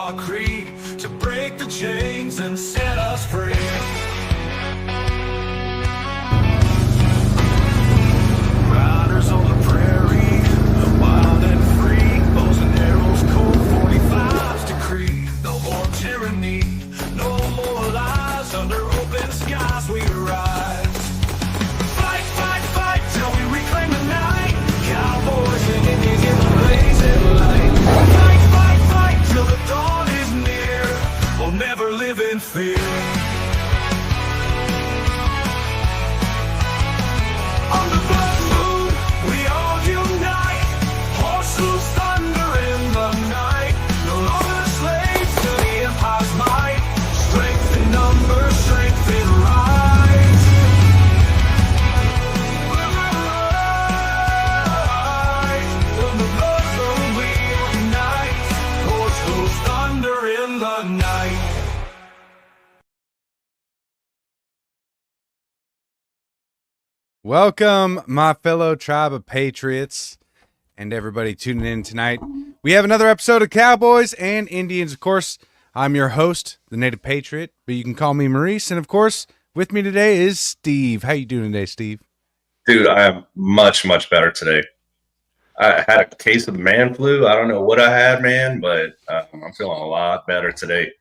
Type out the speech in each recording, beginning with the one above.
our creed to break the chains and set us free. Riders on the prairie, wild and free, bows and arrows, cold 45's decree. No more tyranny, no more lies, under open skies we rise. Fight, fight, fight till we reclaim the night. Cowboys and Indians in the blazing light. Fight, fight, fight till the dawn is near. We'll never live in fear. On the blood moon, we all unite. Horse loose thunder in the night. No longer slaves to the empire's might. Strength in numbers, strength in rise. On the blood moon, we unite. Horse loose thunder in the night. Welcome, my fellow tribe of patriots and everybody tuning in tonight. We have another episode of Cowboys and Indians. Of course, I'm your host, the Native Patriot, but you can call me Maurice. And of course, with me today is Steve. How you doing today, Steve? Dude, I am much, much better today. I had a case of the man flu. I don't know what I had, man, but I'm feeling a lot better today.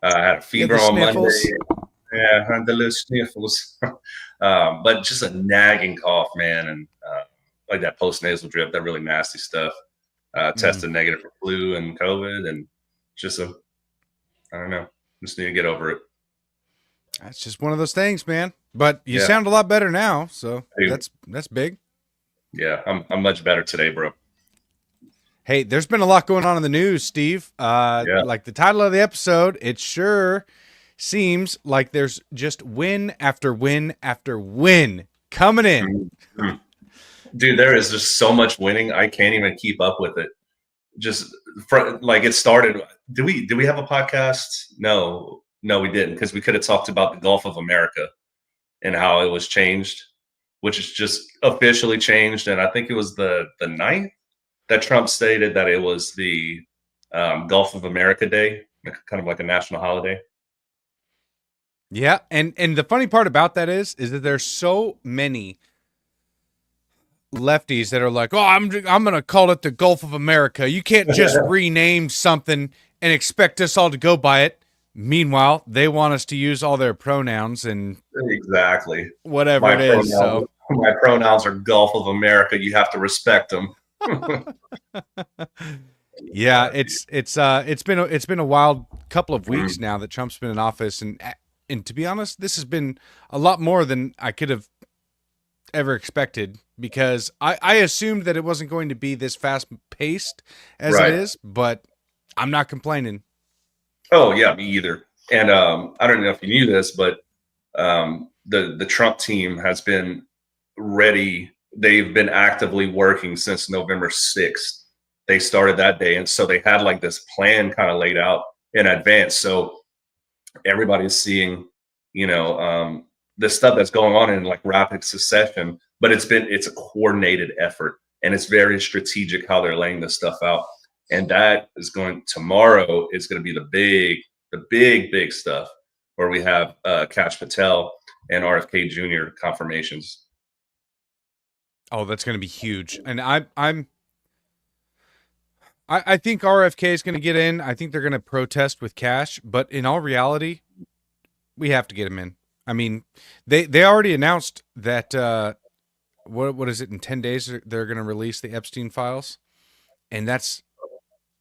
I had a fever on Monday. Yeah, I had the little sniffles. But just a nagging cough, man, and like that post-nasal drip, that really nasty stuff. Tested negative for flu and COVID, and just I don't know. Just need to get over it. That's just one of those things, man. But you Yeah. sound a lot better now, so Dude. that's big. Yeah, I'm much better today, bro. Hey, there's been a lot going on in the news, Steve. Like the title of the episode, it sure seems like there's just win after win after win coming in. Dude, there is just so much winning. I can't even keep up with it. Just like it started. Did we have a podcast? No, we didn't, because we could have talked about the Gulf of America and how it was changed, which is just officially changed. And I think it was the 9th that Trump stated that it was the Gulf of America Day, kind of like a national holiday. Yeah, and the funny part about that is that there's so many lefties that are like, "Oh, I'm going to call it the Gulf of America. You can't just rename something and expect us all to go by it." Meanwhile, they want us to use all their pronouns and Exactly. whatever it is. So My pronouns are Gulf of America. You have to respect them. yeah, it's been a wild couple of weeks now that Trump's been in office, and to be honest, this has been a lot more than I could have ever expected, because I assumed that it wasn't going to be this fast paced as Right. it is, but I'm not complaining. Oh yeah, me either. And I don't know if you knew this, but the Trump team has been ready. They've been actively working since November 6th. They started that day, and so they had like this plan kind of laid out in advance. So everybody's seeing, the stuff that's going on in like rapid succession, but it's a coordinated effort, and it's very strategic how they're laying this stuff out. And that is tomorrow is going to be the big stuff, where we have Kash Patel and RFK Jr. confirmations. Oh, that's going to be huge. And I think RFK is going to get in. I think they're going to protest with Cash, but in all reality, we have to get him in. I mean, they already announced that what is it, in 10 days they're going to release the Epstein files, and that's,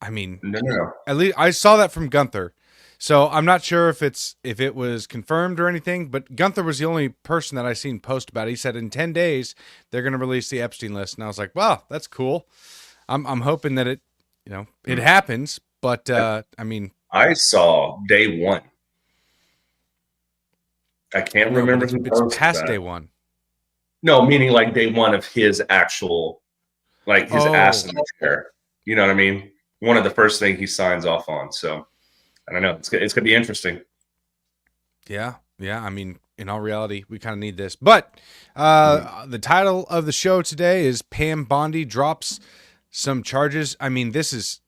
I mean, No. at least I saw that from Gunther. So I'm not sure if it was confirmed or anything, but Gunther was the only person that I seen post about it. He said in 10 days they're going to release the Epstein list, and I was like, wow, that's cool. I'm hoping that it happens, but I mean, I saw day one. I can't remember who it's posted past that. day one. No, meaning like day one of his actual, like his ass in the chair. You know what I mean? One of the first things he signs off on. So I don't know. It's gonna be interesting. Yeah. I mean, in all reality, we kind of need this. But the title of the show today is Pam Bondi drops some charges. I mean, this is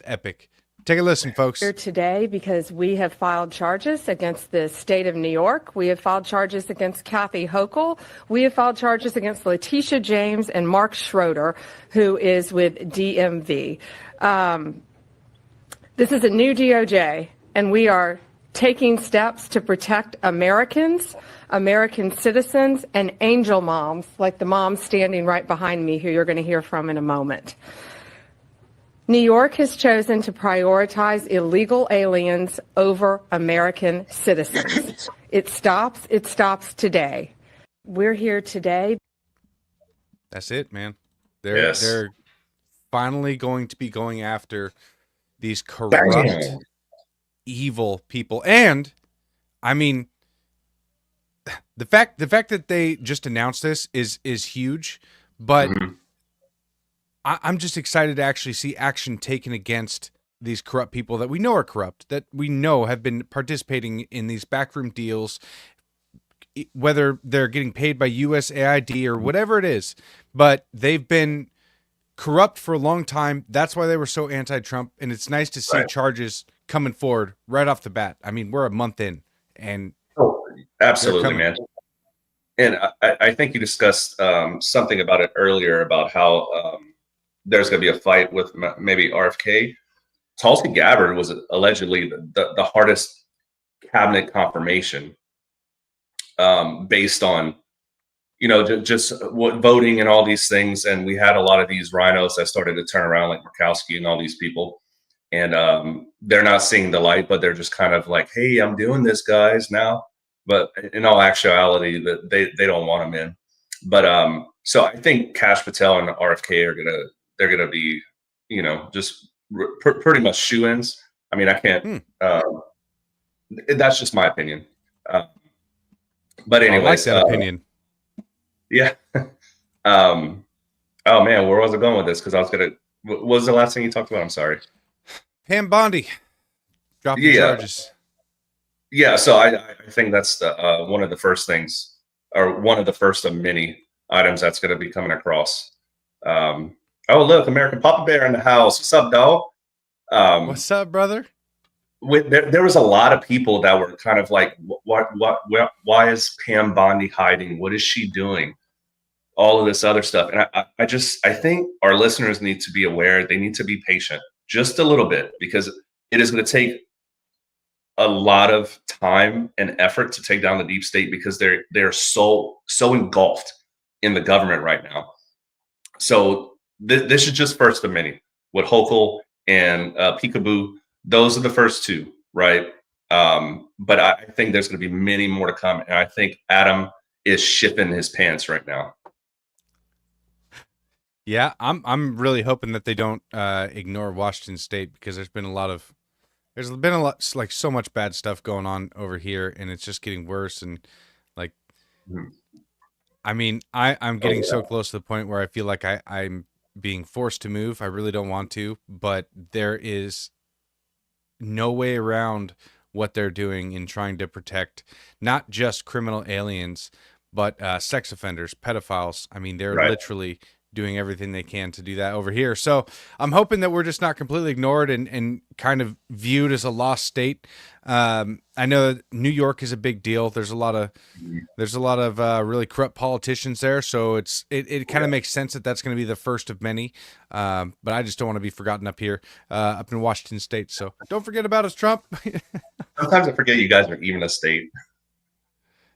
epic. Take a listen, folks. Here today because we have filed charges against the state of New York. We have filed charges against Kathy Hochul. We have filed charges against Letitia James and Mark Schroeder, who is with DMV. This is a new DOJ, and we are taking steps to protect Americans, American citizens, and angel moms, like the mom standing right behind me, who you're going to hear from in a moment. New York has chosen to prioritize illegal aliens over American citizens. It stops today. We're here today. That's it, man. They're finally going to be going after these corrupt, evil people. And I mean, the fact that they just announced this is huge, but I'm just excited to actually see action taken against these corrupt people that we know are corrupt, that we know have been participating in these backroom deals, whether they're getting paid by USAID or whatever it is, but they've been corrupt for a long time. That's why they were so anti-Trump, and it's nice to see charges coming forward right off the bat. I mean, we're a month in, and absolutely, man. And I think you discussed something about it earlier about how there's going to be a fight with maybe RFK. Tulsi Gabbard was allegedly the hardest cabinet confirmation based on, just what voting and all these things. And we had a lot of these rhinos that started to turn around, like Murkowski and all these people. And they're not seeing the light, but they're just kind of like, hey, I'm doing this, guys, now. But in all actuality, that they don't want them in. But so I think Kash Patel and RFK they're gonna be, just pretty much shoo-ins. I mean, I can't. That's just my opinion. But anyway, I like that opinion. Yeah. Oh man, where was I going with this? Because I was gonna. What was the last thing you talked about? I'm sorry. Pam Bondi dropping charges. Yeah, so I think that's one of the first things, or one of the first of many items that's going to be coming across. Oh, look, American Papa Bear in the house. What's up, dog? What's up, brother? There was a lot of people that were kind of like, why is Pam Bondi hiding? What is she doing? All of this other stuff. And I think our listeners need to be aware. They need to be patient just a little bit, because it is going to take a lot of time and effort to take down the deep state, because they're so engulfed in the government right now. So this is just first of many with Hochul and Peekaboo. Those are the first two, right? But I think there's going to be many more to come, and I think Adam is shipping his pants right now. Yeah, I'm really hoping that they don't ignore Washington State, because there's been a lot, like, so much bad stuff going on over here, and it's just getting worse. And like, I mean, I'm getting so close to the point where I feel like I'm being forced to move. I really don't want to, but there is no way around what they're doing in trying to protect not just criminal aliens, but sex offenders, pedophiles. I mean, they're literally doing everything they can to do that over here. So I'm hoping that we're just not completely ignored and kind of viewed as a lost state. I know that New York is a big deal. There's a lot of really corrupt politicians there. So it kind of makes sense that that's going to be the first of many. But I just don't want to be forgotten up here, up in Washington State. So don't forget about us, Trump. Sometimes I forget you guys are even a state.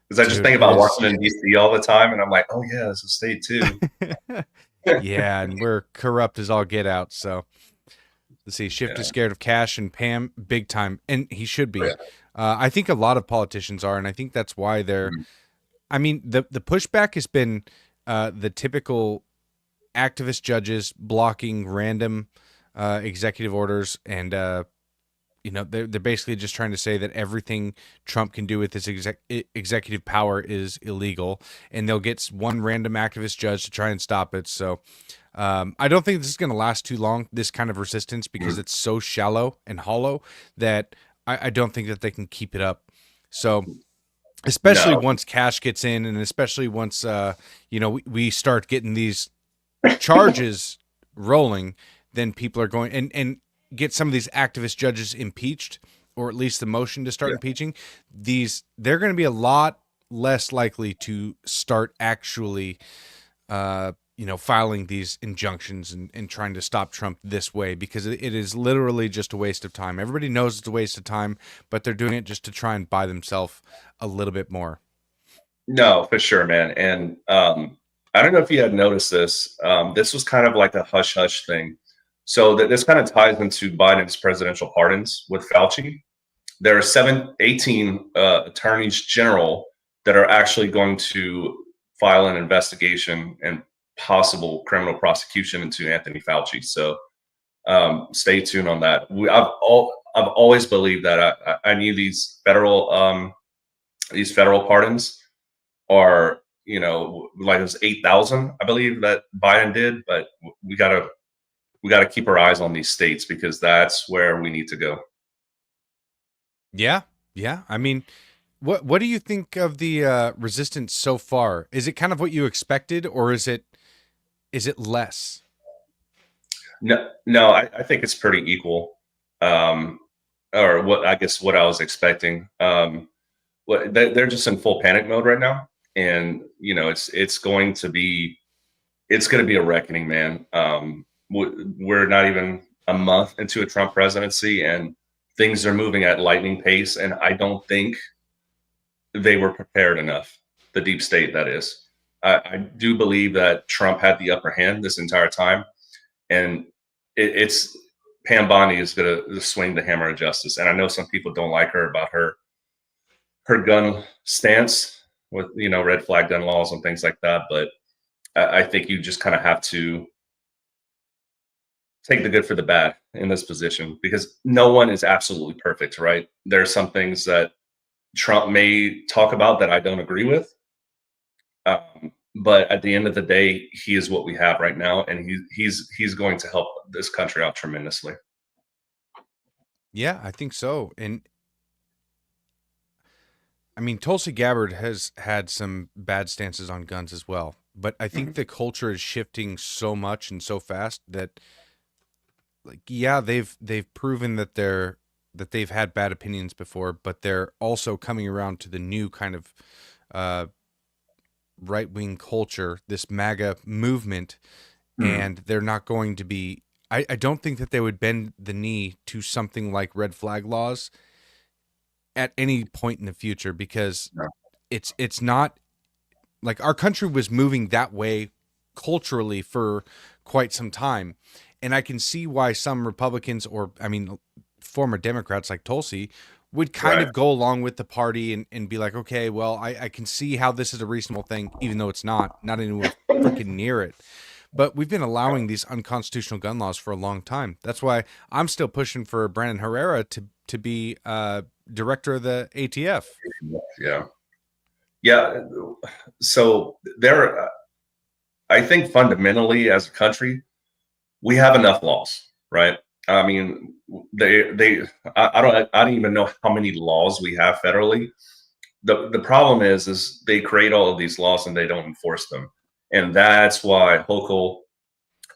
Because I just think about Washington, D.C. all the time, and I'm like, oh, yeah, it's a state, too. Yeah, and we're corrupt as all get out. So let's see. Schiff is scared of Kash and Pam big time, and he should be. I think a lot of politicians are, and I think that's why they're I mean, the pushback has been the typical activist judges blocking random executive orders, and they're basically just trying to say that everything Trump can do with his executive power is illegal, and they'll get one random activist judge to try and stop it. So I don't think this is going to last too long, this kind of resistance, because it's so shallow and hollow that I don't think that they can keep it up. So especially once Kash gets in, and especially once we start getting these charges rolling, then people are going, and get some of these activist judges impeached, or at least the motion to start impeaching, they're going to be a lot less likely to start actually, filing these injunctions and trying to stop Trump this way, because it is literally just a waste of time. Everybody knows it's a waste of time, but they're doing it just to try and buy themselves a little bit more. No, for sure, man. And I don't know if you had noticed this. This was kind of like a hush hush thing. So this kind of ties into Biden's presidential pardons with Fauci. There are 18 attorneys general that are actually going to file an investigation and possible criminal prosecution into Anthony Fauci. So stay tuned on that. I've always believed that I knew these federal pardons are, like it was 8,000, I believe, that Biden did, but we gotta keep our eyes on these states, because that's where we need to go. Yeah. I mean, what do you think of the resistance so far? Is it kind of what you expected, or is it less? No, I think it's pretty equal, or what I was expecting. They're just in full panic mode right now, and it's going to be a reckoning, man. We're not even a month into a Trump presidency, and things are moving at lightning pace, and I don't think they were prepared enough. The deep state, that is. I do believe that Trump had the upper hand this entire time, and it's Pam Bondi is going to swing the hammer of justice. And I know some people don't like her about her gun stance with red flag gun laws and things like that, but I think you just kind of have to take the good for the bad in this position, because no one is absolutely perfect, right? There are some things that Trump may talk about that I don't agree with, but at the end of the day, he is what we have right now, and he's going to help this country out tremendously. Yeah, I think so. And I mean, Tulsi Gabbard has had some bad stances on guns as well, but I think the culture is shifting so much and so fast that, like, yeah, they've proven that they've had bad opinions before, but they're also coming around to the new kind of right-wing culture, this MAGA movement, and they're not going to be. I don't think that they would bend the knee to something like red flag laws at any point in the future, because it's not like our country was moving that way culturally for quite some time. And I can see why some Republicans, or I mean, former Democrats like Tulsi, would kind of go along with the party and be like, okay, well, I can see how this is a reasonable thing, even though it's not anywhere freaking near it. But we've been allowing these unconstitutional gun laws for a long time. That's why I'm still pushing for Brandon Herrera to be director of the ATF. Yeah. So I think fundamentally, as a country, we have enough laws, right? I mean, I don't even know how many laws we have federally. The problem is they create all of these laws and they don't enforce them. And that's why Hochul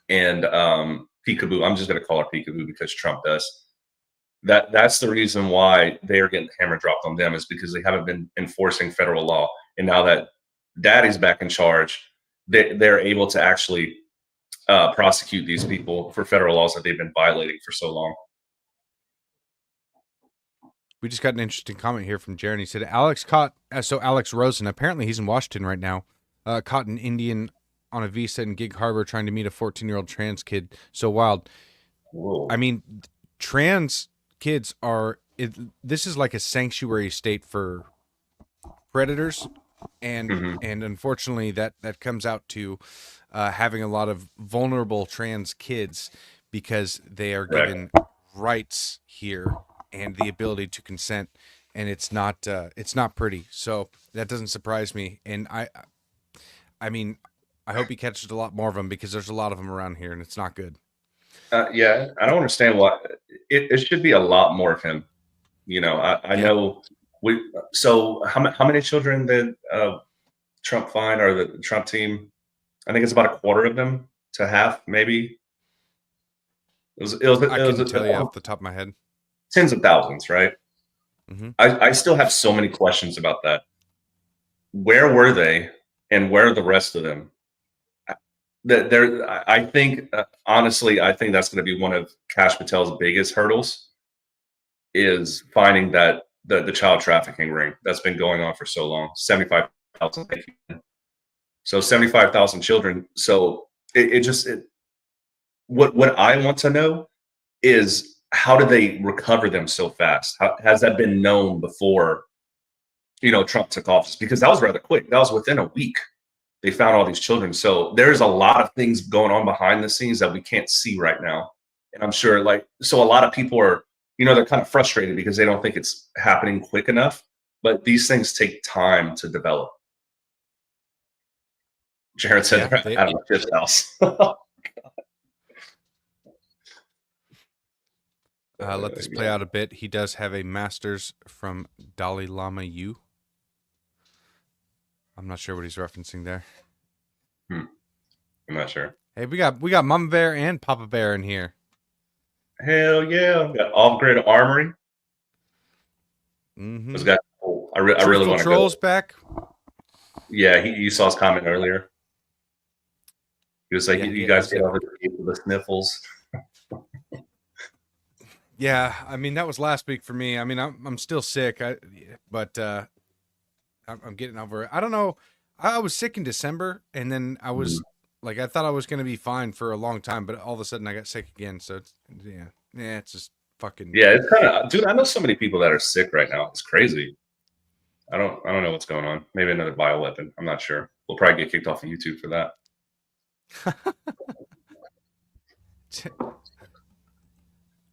and Peekaboo, I'm just going to call her Peekaboo because Trump does. That's the reason why they are getting the hammer dropped on them, is because they haven't been enforcing federal law. And now that Daddy's back in charge, they're able to actually prosecute these people for federal laws that they've been violating for so long. We just got an interesting comment here from Jaron. He said, Alex Rosen, apparently he's in Washington right now, caught an Indian on a visa in Gig Harbor trying to meet a 14-year-old trans kid. So wild. Whoa. I mean, trans kids this is like a sanctuary state for predators. And unfortunately that comes out to having a lot of vulnerable trans kids, because they are given rights here and the ability to consent, and it's not pretty. So that doesn't surprise me. And I mean, I hope he catches a lot more of them, because there's a lot of them around here and it's not good. Yeah, I don't understand why it should be a lot more of him. I know so how many children did Trump find, or the Trump team? I think it's about a quarter of them to half, maybe. I couldn't tell you off the top of my head. tens of thousands, right? Mm-hmm. I still have so many questions about that. Where were they, and where are the rest of them? I think honestly, I think that's going to be one of Kash Patel's biggest hurdles is finding that the child trafficking ring that's been going on for so long. 75,000. So 75,000 children. So what I want to know is how do they recover them so fast? Has that been known before? Trump took office, because that was rather quick. That was within a week. They found all these children. So there's a lot of things going on behind the scenes that we can't see right now. And I'm sure so a lot of people are, they're kind of frustrated because they don't think it's happening quick enough, but these things take time to develop. Jared said they're out of my fifth house. Let this play out a bit. He does have a master's from Dalai Lama U. I'm not sure what he's referencing there. I'm not sure. Hey, we got Mama Bear and Papa Bear in here. Hell yeah! We got off-grid armory. Mm-hmm. I really want to go. Trolls back. Yeah, you saw his comment earlier. He was like, "You guys get over the sniffles." Yeah, I mean that was last week for me. I mean I'm still sick, but I'm getting over it. I don't know. I was sick in December, and then I was I thought I was going to be fine for a long time, but all of a sudden I got sick again. So it's just fucking. Yeah, it's kind of, dude. I know so many people that are sick right now. It's crazy. I don't know what's going on. Maybe another bioweapon. I'm not sure. We'll probably get kicked off of YouTube for that.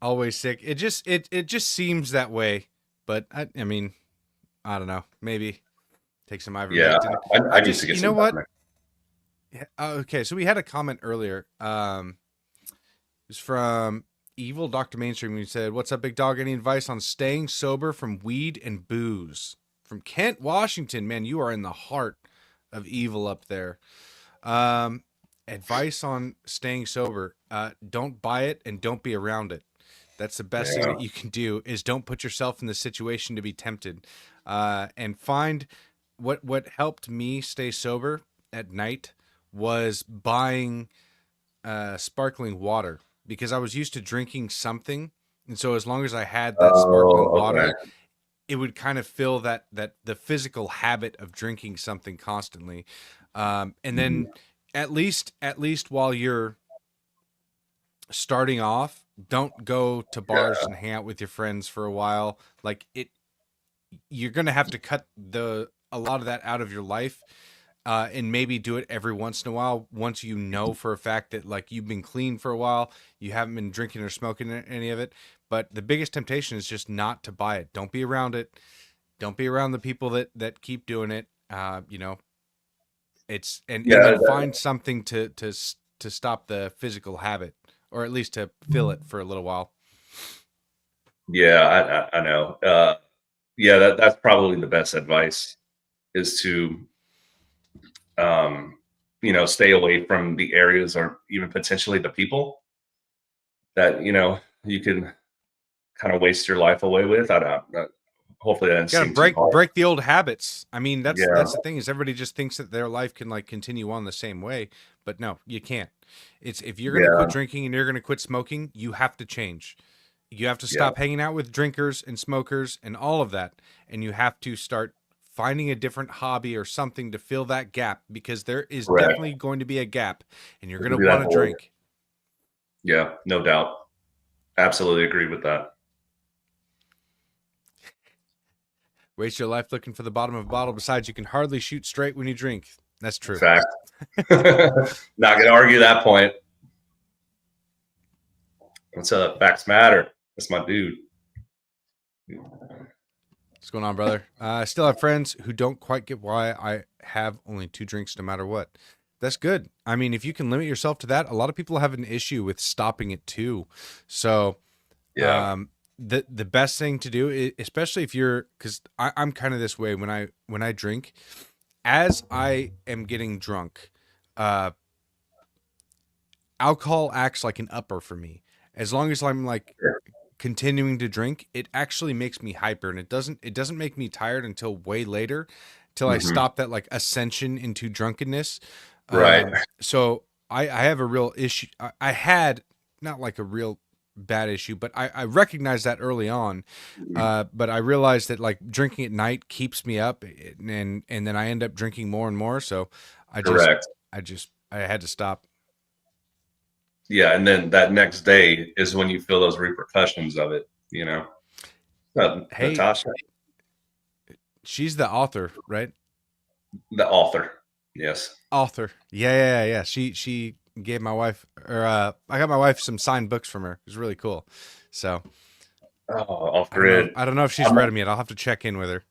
Always sick. It just seems that way, but I mean, I don't know. Maybe take some ivermectin. Yeah, I used to get. You know what? Yeah, okay, so we had a comment earlier. It was from Evil Dr. Mainstream. He said, "What's up, big dog? Any advice on staying sober from weed and booze?" From Kent, Washington. Man, you are in the heart of evil up there. Advice on staying sober: don't buy it and don't be around it. That's the best thing that you can do. Is don't put yourself in the situation to be tempted. And find what helped me stay sober at night was buying sparkling water, because I was used to drinking something, and so as long as I had that sparkling water, it would kind of fill that the physical habit of drinking something constantly. And then at least while you're starting off, don't go to bars and hang out with your friends for a while. You're gonna have to cut a lot of that out of your life. And maybe do it every once in a while. Once you know for a fact that you've been clean for a while, you haven't been drinking or smoking any of it. But the biggest temptation is just not to buy it. Don't be around it. Don't be around the people that keep doing it. It's and then find something to stop the physical habit, or at least to fill it for a little while. Yeah, I know. That's probably the best advice, is to stay away from the areas, or even potentially the people that you can kind of waste your life away with. Hopefully that doesn't seem break the old habits. I mean, that's the thing, is everybody just thinks that their life can continue on the same way, but no, you can't. It's if you're gonna quit drinking and you're gonna quit smoking, you have to change. You have to stop hanging out with drinkers and smokers and all of that, and you have to start finding a different hobby or something to fill that gap, because there is definitely going to be a gap, and you're going to want to drink. Yeah, no doubt. Absolutely agree with that. Waste your life looking for the bottom of a bottle. Besides, you can hardly shoot straight when you drink. That's true. Fact. Not going to argue that point. What's up? Facts matter. That's my dude. What's going on, brother? I still have friends who don't quite get why I have only 2 drinks no matter what. That's good. I mean, if you can limit yourself to that, a lot of people have an issue with stopping it too. So, the best thing to do, especially if because I'm kind of this way when I drink, as I am getting drunk, alcohol acts like an upper for me. as long as I'm like Sure. continuing to drink, it actually makes me hyper, and it doesn't make me tired until way later, till I Mhm. stop that like ascension into drunkenness. Right. So I have a real issue. I had not like a real bad issue, but I recognized that early on. But I realized that like drinking at night keeps me up, and then I end up drinking more and more. So Correct. I had to stop. Yeah, and then that next day is when you feel those repercussions of it. Hey, Natasha, she's the author, right? the author. Yes. Author. Yeah. She gave my wife, or I got my wife some signed books from her. It was really cool. So Oh, off grid. I don't know if she's read them yet. I'll have to check in with her.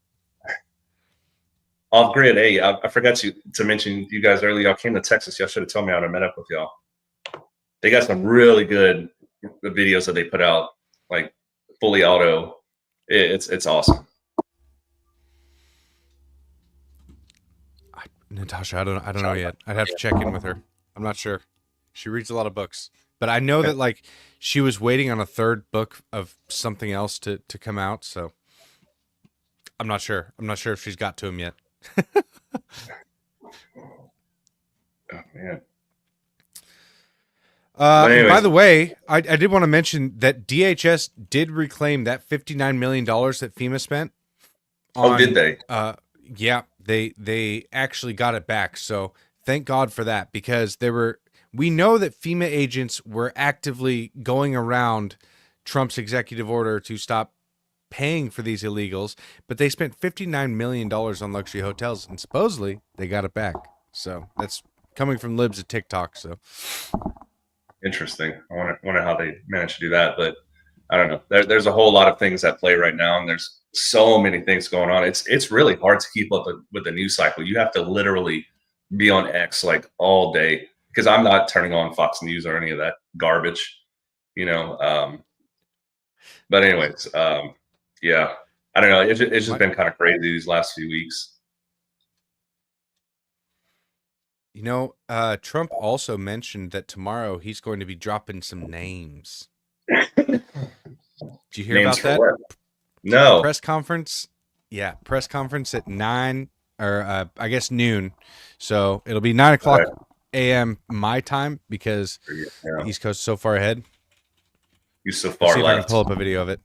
Off grid. Hey, I forgot to mention you guys earlier. Y'all came to Texas. Y'all should have told me I would have met up with y'all. They got some really good videos that they put out, like fully auto. It's awesome. Natasha, I don't know yet. I'd have to check in with her. I'm not sure. She reads a lot of books, but I know that like she was waiting on a third book of something else to come out. So I'm not sure. I'm not sure if she's got to him yet. Oh man. By anyways. the way, I did want to mention that DHS did reclaim that $59 million that FEMA spent. Oh, did they? Yeah, they actually got it back. So thank God for that, because we know that FEMA agents were actively going around Trump's executive order to stop paying for these illegals, but they spent $59 million on luxury hotels, and supposedly they got it back. So that's coming from libs at TikTok. So Interesting. I wonder how they managed to do that, but I don't know. There's a whole lot of things at play right now, and there's so many things going on. It's really hard to keep up with the news cycle. You have to literally be on X like all day, because I'm not turning on Fox News or any of that garbage, But anyways, yeah, I don't know. It's just been kind of crazy these last few weeks. Trump also mentioned that tomorrow he's going to be dropping some names. Did you hear Names about for that? what? No. Press conference. Yeah, press conference at 9 or I guess noon. So it'll be 9 o'clock a.m. my time, because Yeah. the East Coast is so far ahead. You're so Let's far see if I can left. pull up a video of it.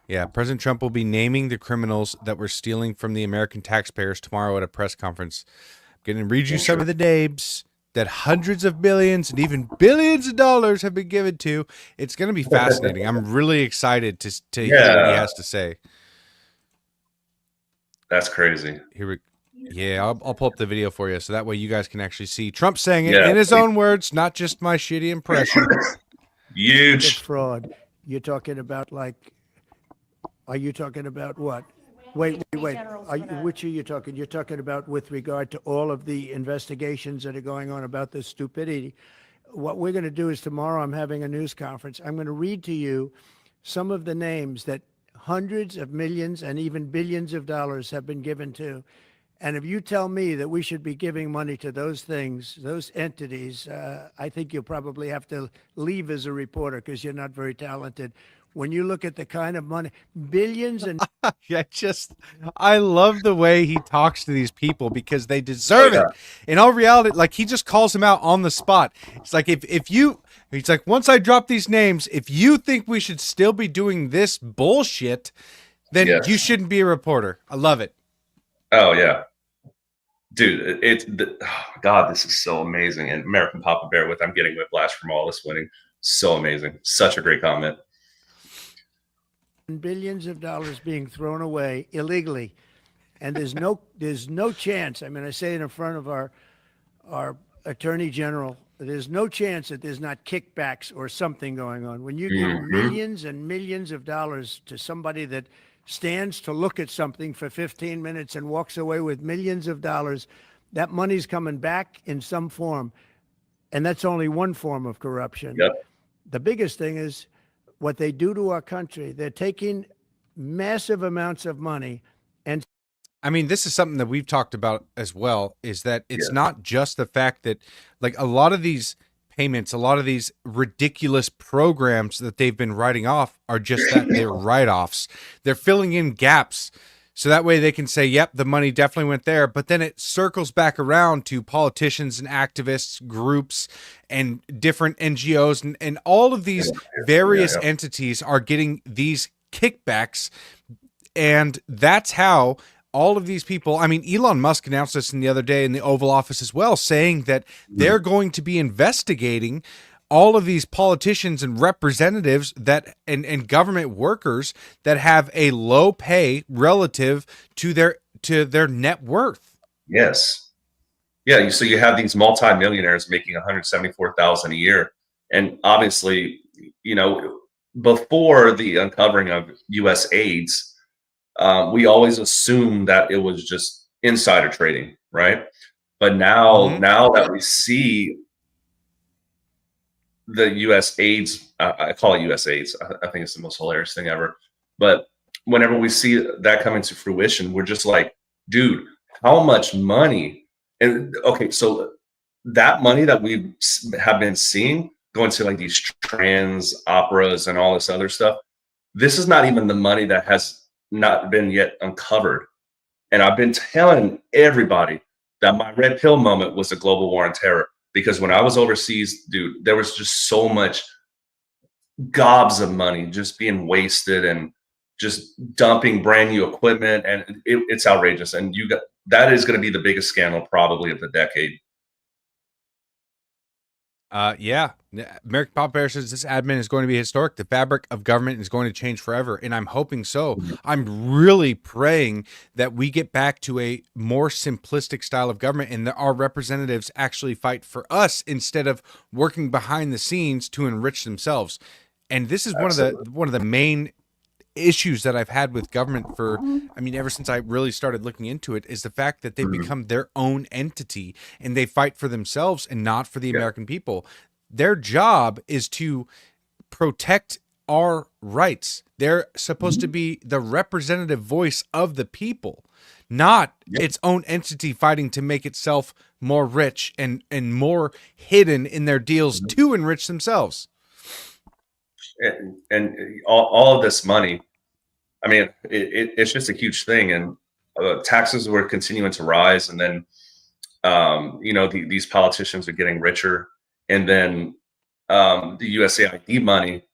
Yeah, President Trump will be naming the criminals that were stealing from the American taxpayers tomorrow at a press conference. I'm going to read you some of the names that hundreds of billions and even billions of dollars have been given to. It's going to be fascinating. I'm really excited to hear what he has to say. That's crazy. I'll pull up the video for you, so that way you guys can actually see Trump saying it Yeah, in his own words, not just my shitty impression. Huge. Fraud. You're talking about are you talking about what? Wait. Which are you talking? You're talking about with regard to all of the investigations that are going on about this stupidity. What we're going to do is tomorrow I'm having a news conference. I'm going to read to you some of the names that hundreds of millions and even billions of dollars have been given to. And if you tell me that we should be giving money to those things, those entities, I think you'll probably have to leave as a reporter, because you're not very talented. When you look at the kind of money, billions and I love the way he talks to these people, because they deserve it. In all reality, like, he just calls them out on the spot. It's like, he's like, once I drop these names, if you think we should still be doing this bullshit, then you shouldn't be a reporter. I love it. Oh yeah. Dude, God, this is so amazing. And American Papa Bear with, I'm getting whiplash from all this winning. So amazing. Such a great comment. billions of dollars being thrown away illegally, and there's no chance. I mean, I say it in front of our attorney general. There's no chance that there's not kickbacks or something going on. When you give millions and millions of dollars to somebody that stands to look at something for 15 minutes and walks away with millions of dollars, that money's coming back in some form. And that's only one form of corruption. Yep. The biggest thing is what they do to our country. They're taking massive amounts of money. And I mean, this is something that we've talked about as well, is that it's not just the fact that, like, a lot of these payments, a lot of these ridiculous programs that they've been writing off are just that, they're write-offs. They're filling in gaps. So that way they can say, yep, the money definitely went there. But then it circles back around to politicians and activists, groups, and different NGOs. And all of these various entities are getting these kickbacks. And that's how all of these people, I mean, Elon Musk announced this the other day in the Oval Office as well, saying that they're going to be investigating all of these politicians and representatives that and government workers that have a low pay relative to their net worth. Yes. Yeah. So you have these multimillionaires making $174,000 a year. And obviously, you know, before the uncovering of US AIDS, we always assumed that it was just insider trading, right? But now that we see the US AIDS, I call it US AIDS. I think it's the most hilarious thing ever. But whenever we see that coming to fruition, we're just like, dude, how much money? And okay, so that money that we have been seeing going to like these trans operas and all this other stuff, this is not even the money that has not been yet uncovered. And I've been telling everybody that my red pill moment was a global war on terror. Because when I was overseas, dude, there was just so much gobs of money just being wasted and just dumping brand new equipment. And it's outrageous. And that is going to be the biggest scandal probably of the decade. Yeah. American Pop Bear says this admin is going to be historic. The fabric of government is going to change forever. And I'm hoping so. I'm really praying that we get back to a more simplistic style of government and that our representatives actually fight for us instead of working behind the scenes to enrich themselves. And this is one of the main issues that I've had with government ever since I really started looking into it, is the fact that they've become their own entity and they fight for themselves and not for the American people. Their job is to protect our rights. They're supposed to be the representative voice of the people, not its own entity fighting to make itself more rich and more hidden in their deals to enrich themselves. And all of this money, I mean, it's just a huge thing. And taxes were continuing to rise. And then, these politicians are getting richer. And then the USAID money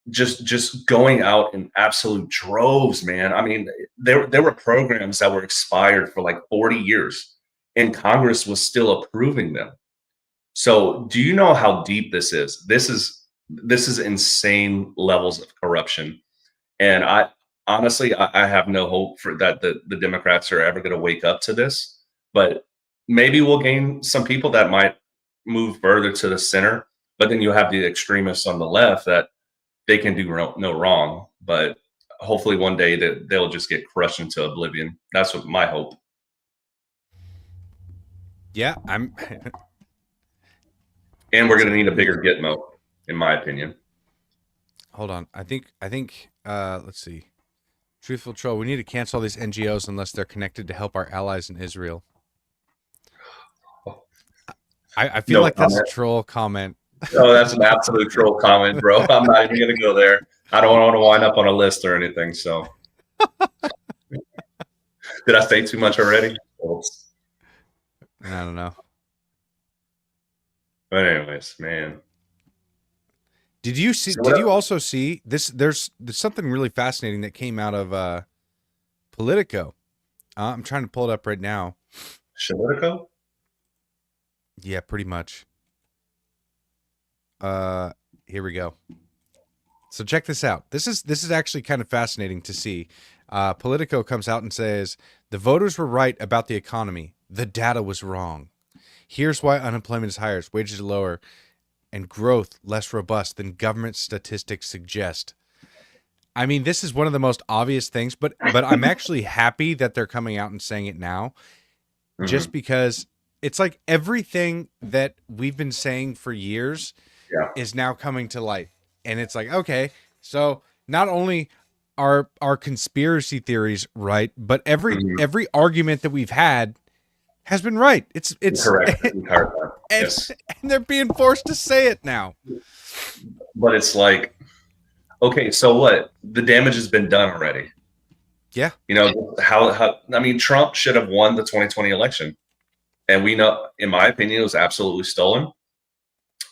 just going out in absolute droves, man. I mean, there were programs that were expired for like 40 years and Congress was still approving them. So do you know how deep this is? This is insane levels of corruption. And I honestly have no hope for that the Democrats are ever going to wake up to this, but maybe we'll gain some people that might move further to the center, but then you have the extremists on the left that they can do no wrong, but hopefully one day that they'll just get crushed into oblivion. That's what my hope. Yeah, and we're going to need a bigger Gitmo, in my opinion. Hold on. I think let's see. Truthful Troll, we need to cancel all these NGOs unless they're connected to help our allies in Israel. I feel like that's a troll comment. Oh, that's an absolute troll comment, bro. I'm not even going to go there. I don't want to wind up on a list or anything. So, did I say too much already? Oops. I don't know. But anyways, man. Did you also see this? There's something really fascinating that came out of Politico. I'm trying to pull it up right now. Politico? Yeah, pretty much. Here we go. So check this out. This is actually kind of fascinating to see. Politico comes out and says, the voters were right about the economy. The data was wrong. Here's why unemployment is higher, wages are lower, and growth less robust than government statistics suggest. I mean, this is one of the most obvious things, but I'm actually happy that they're coming out and saying it now, just because it's like everything that we've been saying for years is now coming to light. And it's like, okay, so not only are conspiracy theories right, but every argument that we've had has been right. It's correct the entire time. and, Yes. and they're being forced to say it now. But it's like, okay, so what? The damage has been done already. Yeah. You know, how I mean, Trump should have won the 2020 election. And we know, in my opinion, it was absolutely stolen.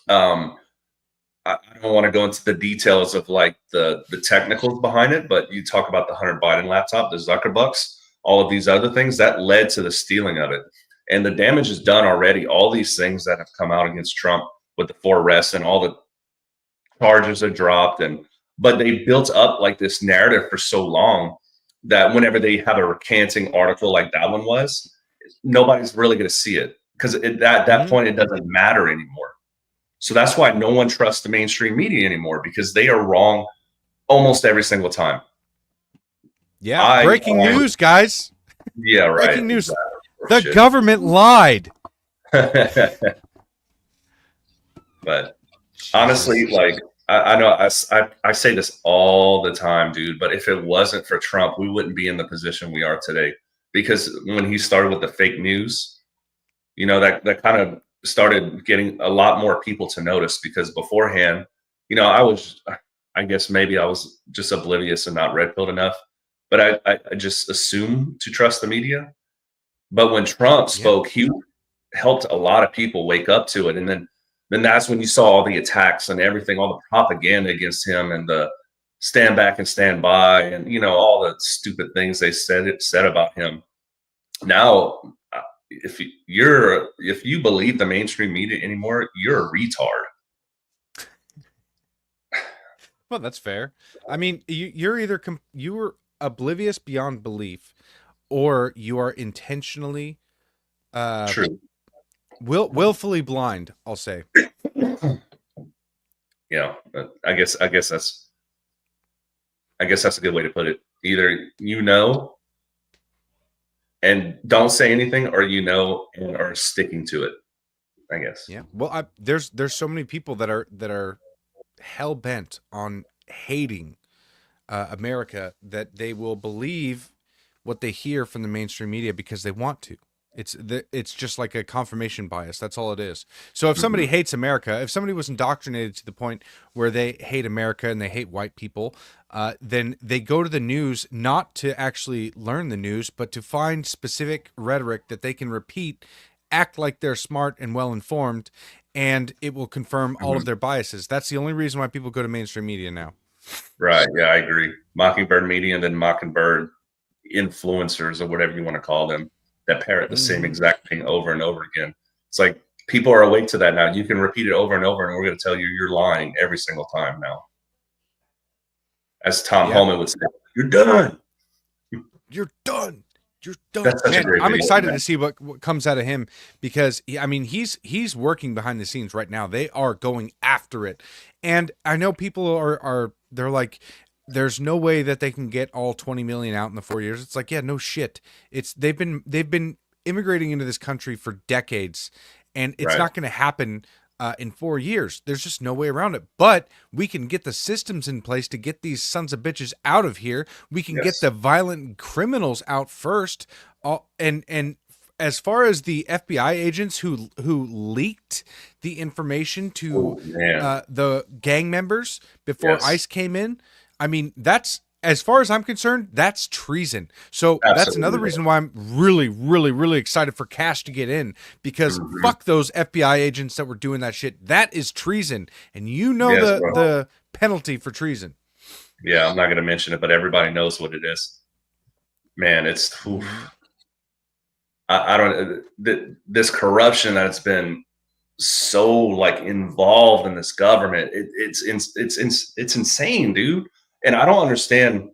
I don't want to go into the details of like the technicals behind it, but you talk about the Hunter Biden laptop, the Zuckerbucks, all of these other things that led to the stealing of it. And the damage is done already. All these things that have come out against Trump with the 4 arrests and all the charges are dropped, but they built up like this narrative for so long that whenever they have a recanting article like that one was, nobody's really going to see it because at that point it doesn't matter anymore. So that's why no one trusts the mainstream media anymore, because they are wrong almost every single time. Yeah. Breaking news, guys. Yeah, right. Breaking news. Exactly. The government lied. But honestly, like I know I say this all the time, dude, but if it wasn't for Trump, we wouldn't be in the position we are today. Because when he started with the fake news, you know, that kind of started getting a lot more people to notice, because beforehand, you know, I guess maybe I was just oblivious and not red pilled enough, but I just assumed to trust the media. But when Trump spoke, he helped a lot of people wake up to it. And then that's when you saw all the attacks and everything, all the propaganda against him and the stand back and stand by, and, you know, all the stupid things they said about him. Now, if you believe the mainstream media anymore, you're a retard. Well, that's fair. I mean, you're either you're oblivious beyond belief, or you are intentionally True. willfully blind, I'll say. Yeah, I guess that's a good way to put it. Either you know and don't say anything, or you know and are sticking to it, I guess. Yeah. Well, there's so many people that are hell bent on hating America that they will believe what they hear from the mainstream media because they want to. It's just like a confirmation bias. That's all it is. So if somebody hates America, if somebody was indoctrinated to the point where they hate America and they hate white people, then they go to the news not to actually learn the news, but to find specific rhetoric that they can repeat, act like they're smart and well-informed, and it will confirm all of their biases. That's the only reason why people go to mainstream media now. Right. Yeah, I agree. Mockingbird media and then Mockingbird influencers, or whatever you want to call them, that parrot the same exact thing over and over again. It's like people are awake to that now. You can repeat it over and over, and we're going to tell you you're lying every single time now. As Tom Holman would say, "You're done. You're done. You're done." That's such a great I'm video, excited man. to see what comes out of him, because I mean he's working behind the scenes right now. They are going after it, and I know people are they're like, there's no way that they can get all 20 million out in the 4 years. It's like, yeah, no shit. They've been immigrating into this country for decades, and it's not going to happen in 4 years. There's just no way around it. But we can get the systems in place to get these sons of bitches out of here. We can get the violent criminals out first. And as far as the FBI agents who leaked the information to the gang members before ICE came in, I mean, that's, as far as I'm concerned, that's treason. So that's another reason why I'm really, really, really excited for Cash to get in, because fuck those FBI agents that were doing that shit. That is treason. And you know the penalty for treason. Yeah, I'm not going to mention it, but everybody knows what it is. Man, it's... I don't... This corruption that's been so, like, involved in this government, it's insane, dude. And I don't understand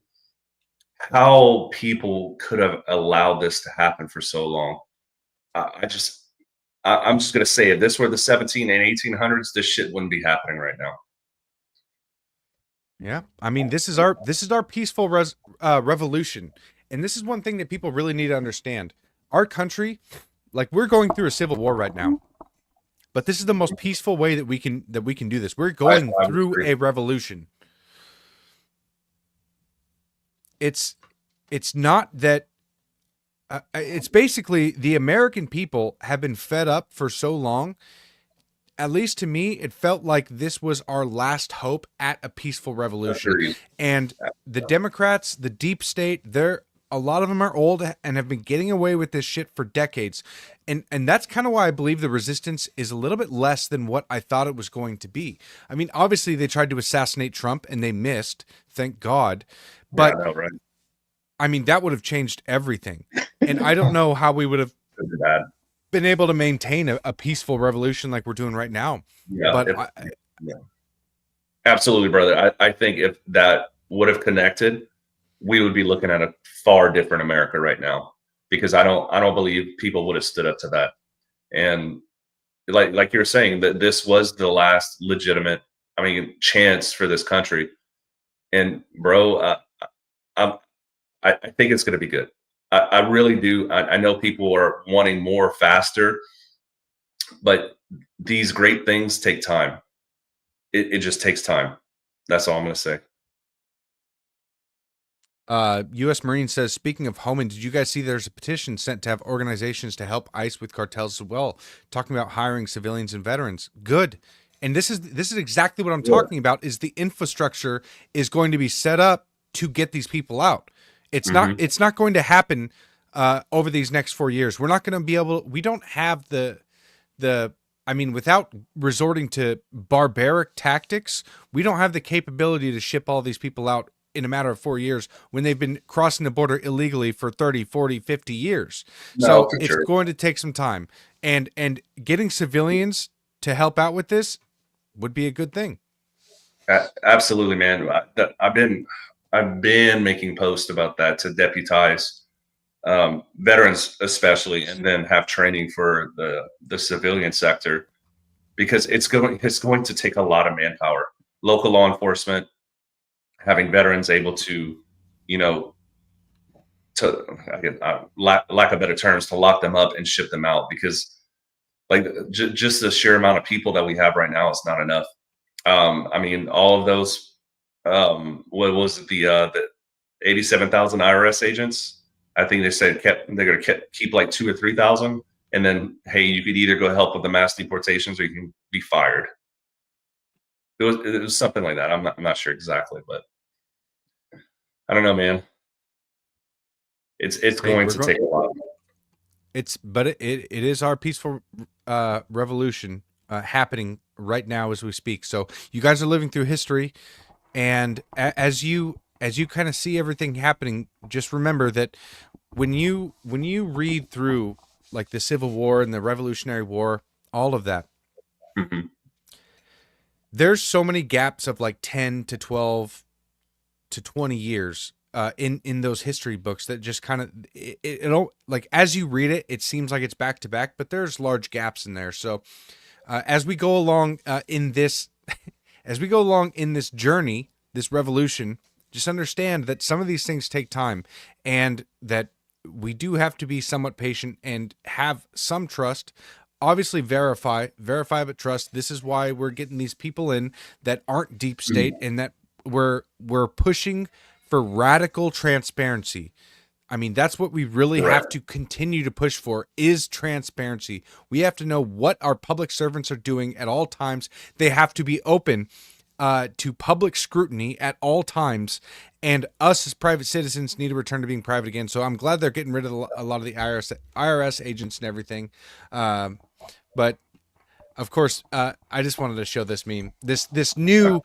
how people could have allowed this to happen for so long. I'm just going to say, if this were the 17 and 1800s, this shit wouldn't be happening right now. Yeah. I mean, this is our peaceful revolution. And this is one thing that people really need to understand. Our country, like, we're going through a civil war right now. But this is the most peaceful way that we can do this. We're going through a revolution. It's not that it's basically the American people have been fed up for so long. At least to me, it felt like this was our last hope at a peaceful revolution. Agreed. And the Democrats, the deep state, a lot of them are old and have been getting away with this shit for decades. And that's kind of why I believe the resistance is a little bit less than what I thought it was going to be. I mean, obviously they tried to assassinate Trump and they missed, thank God. But Yeah, I know, right? I mean, that would have changed everything. And I don't know how we would have It's bad. been able to maintain a peaceful revolution like we're doing right now. Yeah, But absolutely, brother. I think if that would have connected, we would be looking at a far different America right now. Because I don't believe people would have stood up to that. And like you're saying, that this was the last legitimate, chance for this country. And bro, I think it's going to be good. I really do. I know people are wanting more faster, but these great things take time. It just takes time. That's all I'm going to say. U.S. Marine says, speaking of Homan, did you guys see there's a petition sent to have organizations to help ICE with cartels as well, talking about hiring civilians and veterans? Good. And this is exactly what I'm talking about, is the infrastructure is going to be set up to get these people out. It's not going to happen over these next 4 years. We're not going to be able, we don't have without resorting to barbaric tactics, we don't have the capability to ship all these people out in a matter of 4 years when they've been crossing the border illegally for 30, 40, 50 years. So it's going to take some time. And getting civilians to help out with this would be a good thing. Absolutely, man. I've been making posts about that to deputize veterans, especially, and then have training for the civilian sector, because it's going to take a lot of manpower, local law enforcement, having veterans able to, lack of better terms, to lock them up and ship them out, because just the sheer amount of people that we have right now is not enough. All of those, what was it, the 87,000 IRS agents? I think they said they're going to keep like 2,000 or 3,000, and then, hey, you could either go help with the mass deportations or you can be fired. It was something like that. I'm not sure exactly, but I don't know, man. It's going to take a while. But it is our peaceful revolution happening right now as we speak. So you guys are living through history, and as you kind of see everything happening, just remember that when you read through like the Civil War and the Revolutionary War, all of that, there's so many gaps of like 10 to 12 to 20 years in those history books that just kind of it like, as you read it, it seems like it's back to back, but there's large gaps in there. So as we go along in this journey, this revolution, just understand that some of these things take time, and that we do have to be somewhat patient and have some trust. Obviously verify but trust. This is why we're getting these people in that aren't deep state, and that we're pushing for radical transparency. That's what we really have to continue to push for, is transparency. We have to know what our public servants are doing at all times. They have to be open to public scrutiny at all times, and us as private citizens need to return to being private again. So I'm glad they're getting rid of a lot of the IRS agents and everything. But of course, I just wanted to show this meme. This new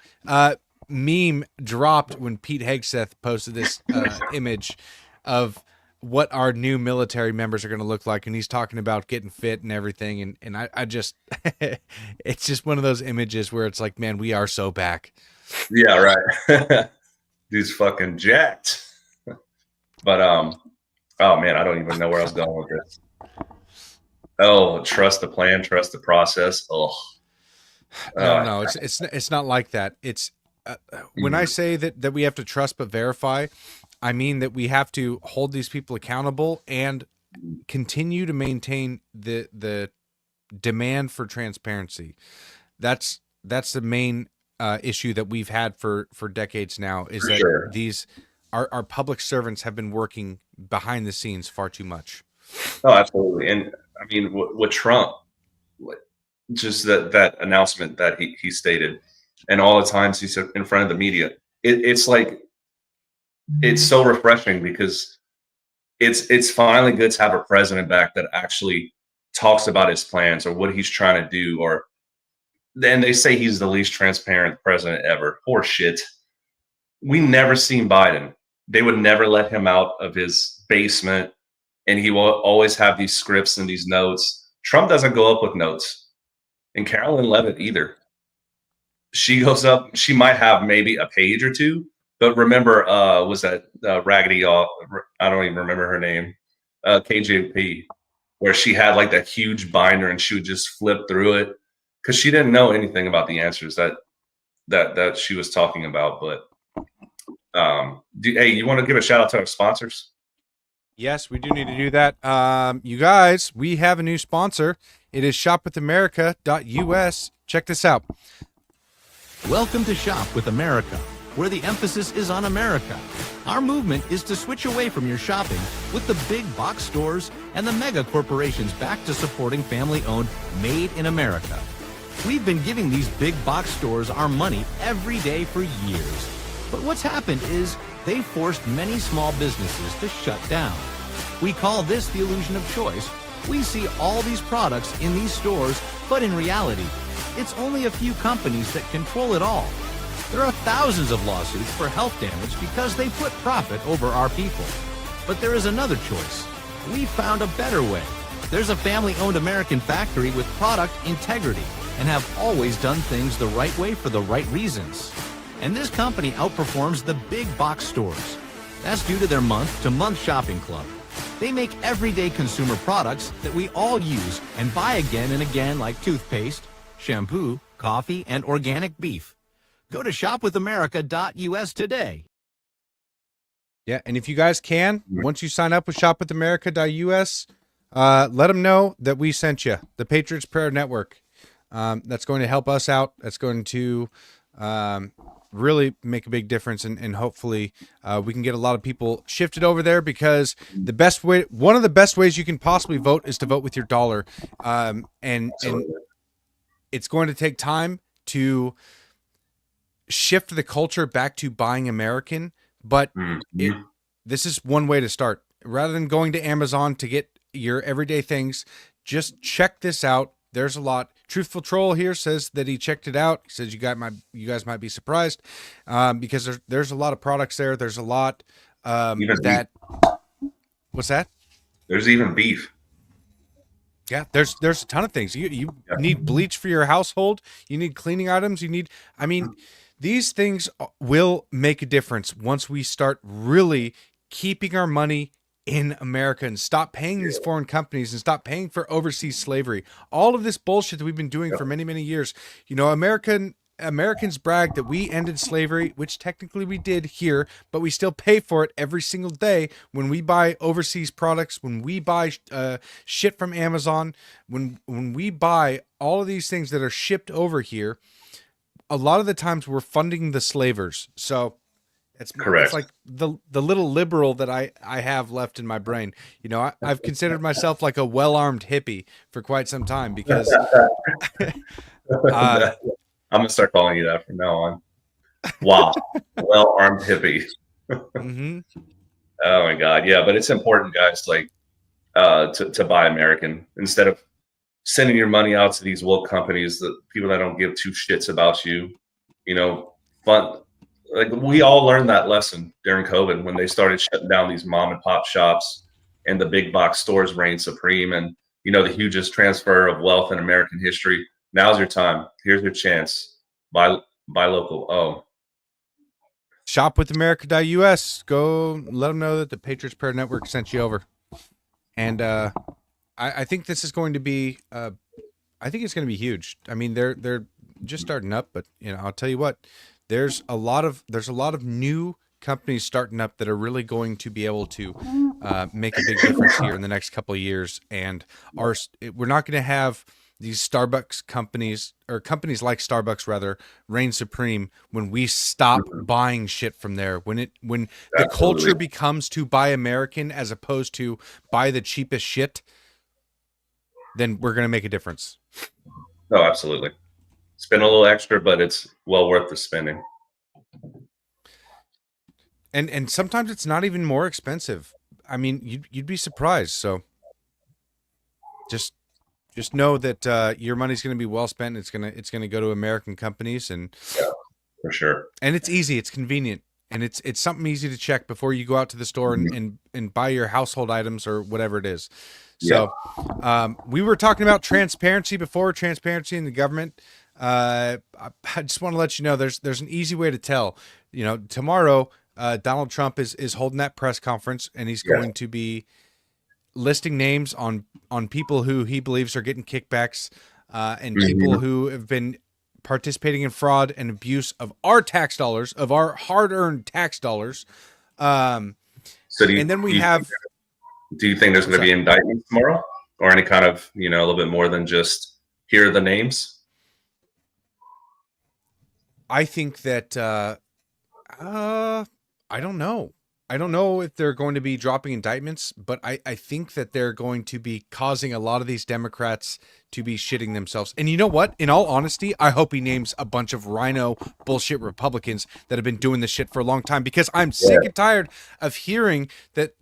meme dropped when Pete Hegseth posted this image of what our new military members are going to look like, and he's talking about getting fit and everything, and I just it's just one of those images where it's like, man, we are so back. Yeah, right. Dude's fucking jacked. But oh man, I don't even know where I was going with this. Oh, trust the plan, trust the process. Oh no, it's not like that. It's when I say that we have to trust but verify, I mean that we have to hold these people accountable and continue to maintain the demand for transparency. That's the main issue that we've had for decades now, is that our public servants have been working behind the scenes far too much. Oh, absolutely. And I mean, with Trump, just that announcement that he stated, and all the times he's in front of the media, it's like, it's so refreshing because it's finally good to have a president back that actually talks about his plans or what he's trying to do. Or then they say he's the least transparent president ever. Poor shit. We never seen Biden. They would never let him out of his basement, and he will always have these scripts and these notes. Trump doesn't go up with notes, and Carolyn Levitt either. She goes up. She might have maybe a page or two, but remember, was that Raggedy? I don't even remember her name. KJP, where she had like that huge binder and she would just flip through it because she didn't know anything about the answers that she was talking about. But hey, you want to give a shout out to our sponsors? Yes, we do need to do that. You guys, we have a new sponsor. It is shopwithamerica.us. Check this out. Welcome to Shop with America, where the emphasis is on America. Our movement is to switch away from your shopping with the big box stores and the mega corporations back to supporting family-owned, made in America. We've been giving these big box stores our money every day for years. But what's happened is they've forced many small businesses to shut down. We call this the illusion of choice. We see all these products in these stores, but in reality, it's only a few companies that control it all. There are thousands of lawsuits for health damage because they put profit over our people. But there is another choice. We found a better way. There's a family-owned American factory with product integrity and have always done things the right way for the right reasons. And this company outperforms the big box stores. That's due to their month-to-month shopping club. They make everyday consumer products that we all use and buy again and again, like toothpaste, shampoo, coffee, and organic beef. Go to shopwithamerica.us today. Yeah, and if you guys can, once you sign up with shopwithamerica.us, let them know that we sent you, the Patriots Prayer Network. That's going to help us out. That's going to really make a big difference, and hopefully we can get a lot of people shifted over there, because one of the best ways you can possibly vote is to vote with your dollar. And it's going to take time to shift the culture back to buying American, but this is one way to start. Rather than going to Amazon to get your everyday things, just check this out. There's a lot. Truthful Troll here says that he checked it out. He says you guys might be surprised because there's a lot of products there. There's a lot that. What's that? There's even beef. Yeah, there's a ton of things. You need bleach for your household. You need cleaning items. These things will make a difference once we start really keeping our money in America and stop paying these foreign companies and stop paying for overseas slavery. All of this bullshit that we've been doing for many, many years. You know, Americans brag that we ended slavery, which technically we did here, but we still pay for it every single day when we buy overseas products, when we buy shit from Amazon, when we buy all of these things that are shipped over here. A lot of the times we're funding the slavers. So it's correct. It's like the little liberal that I have left in my brain. You know, I've considered myself like a well-armed hippie for quite some time because I'm gonna start calling you that from now on. Wow, well-armed hippie. Mm-hmm. Oh my God, yeah, but it's important, guys, like to buy American instead of sending your money out to these woke companies, the people that don't give two shits about you. You know, like we all learned that lesson during COVID when they started shutting down these mom and pop shops and the big box stores reigned supreme, and you know, the hugest transfer of wealth in American history. Now's your time. Here's your chance. Buy local. Oh, shopwithamerica.us. Go let them know that the Patriots Prayer Network sent you over. And I think this is going to be I think it's going to be huge. I mean, they're just starting up, but you know, I'll tell you what, there's a lot of new companies starting up that are really going to be able to make a big difference here in the next couple of years. And we're not going to have these Starbucks companies, or companies like Starbucks rather, reign supreme when we stop buying shit from there. When the Absolutely. culture becomes to buy American as opposed to buy the cheapest shit, then we're going to make a difference. No, absolutely. Spend a little extra, but it's well worth the spending. And sometimes it's not even more expensive. I mean, you'd be surprised. So just know that your money's going to be well spent. It's gonna go to American companies, and For sure. and it's easy, it's convenient, and it's something easy to check before you go out to the store and buy your household items or whatever it is. So we were talking about transparency before, transparency in the government. I just want to let you know there's an easy way to tell. You know, tomorrow Donald Trump is holding that press conference, and he's going to be listing names on people who he believes are getting kickbacks and people who have been participating in fraud and abuse of our tax dollars, of our hard-earned tax dollars. So do you, and then we do you have. Do you think there's going to be indictments tomorrow, or any kind of, a little bit more than just here are the names? I think that I don't know. I don't know if they're going to be dropping indictments, but I think that they're going to be causing a lot of these Democrats to be shitting themselves. And you know what? In all honesty, I hope he names a bunch of rhino bullshit Republicans that have been doing this shit for a long time, because I'm sick and tired of hearing that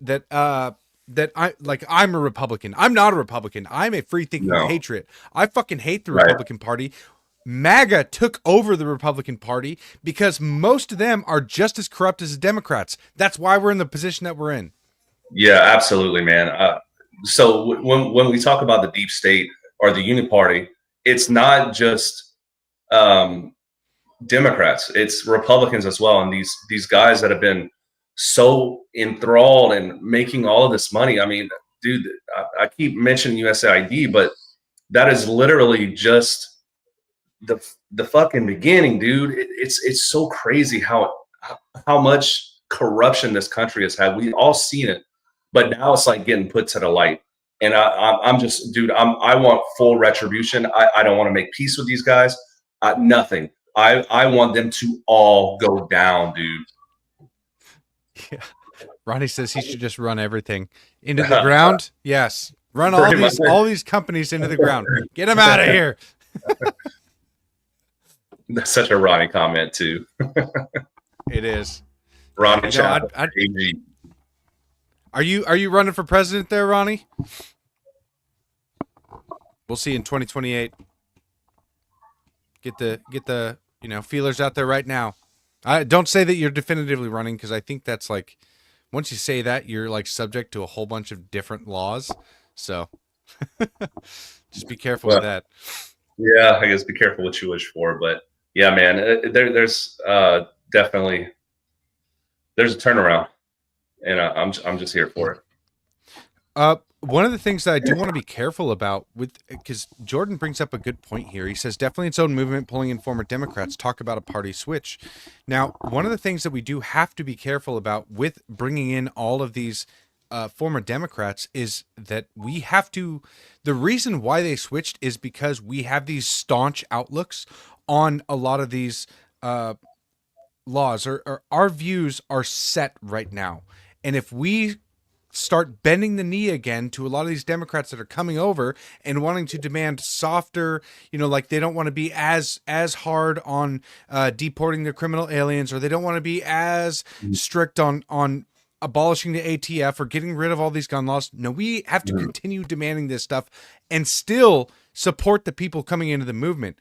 I'm a Republican. I'm not a Republican. I'm a free thinking patriot. I fucking hate the Republican Party. MAGA took over the Republican Party because most of them are just as corrupt as the Democrats. That's why we're in the position that we're in. Yeah, absolutely, man. So when we talk about the deep state or the uniparty, it's not just Democrats, it's Republicans as well. And these guys that have been so enthralled and making all of this money. I mean, dude, I keep mentioning USAID, but that is literally just the fucking beginning, dude. It's so crazy how much corruption this country has had. We've all seen it, but now it's like getting put to the light. And I'm just, dude, I want full retribution. I don't want to make peace with these guys. Nothing. I want them to all go down, dude. Yeah. Ronnie says he should just run everything into the ground. Yes. Run all these companies into the ground. Get them out of here. That's such a Ronnie comment too. It is. Ronnie, are you running for president there, Ronnie? We'll see in 2028. Get the feelers out there right now. I don't say that you're definitively running, because I think that's like, once you say that, you're like subject to a whole bunch of different laws. So just be careful with that. Yeah, I guess be careful what you wish for, but yeah, man, there's definitely there's a turnaround, and I'm just here for it. One of the things that I do want to be careful about because Jordan brings up a good point here. He says definitely its own movement pulling in former Democrats. Talk about a party switch. Now, one of the things that we do have to be careful about with bringing in all of these former Democrats is that we have to. The reason why they switched is because we have these staunch outlooks on a lot of these laws, or our views are set right now, and if we start bending the knee again to a lot of these Democrats that are coming over and wanting to demand softer, like they don't want to be as hard on deporting the criminal aliens, or they don't want to be as strict on abolishing the ATF or getting rid of all these gun laws. No, we have to continue demanding this stuff and still support the people coming into the movement.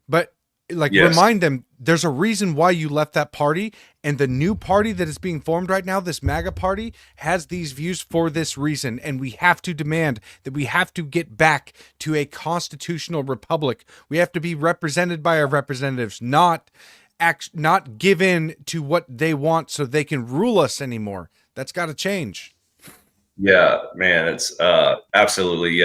But remind them there's a reason why you left that party, and the new party that is being formed right now, this MAGA party, has these views for this reason, and we have to demand that we have to get back to a constitutional republic. We have to be represented by our representatives, not give in to what they want so they can rule us anymore. That's got to change. Yeah, man, it's absolutely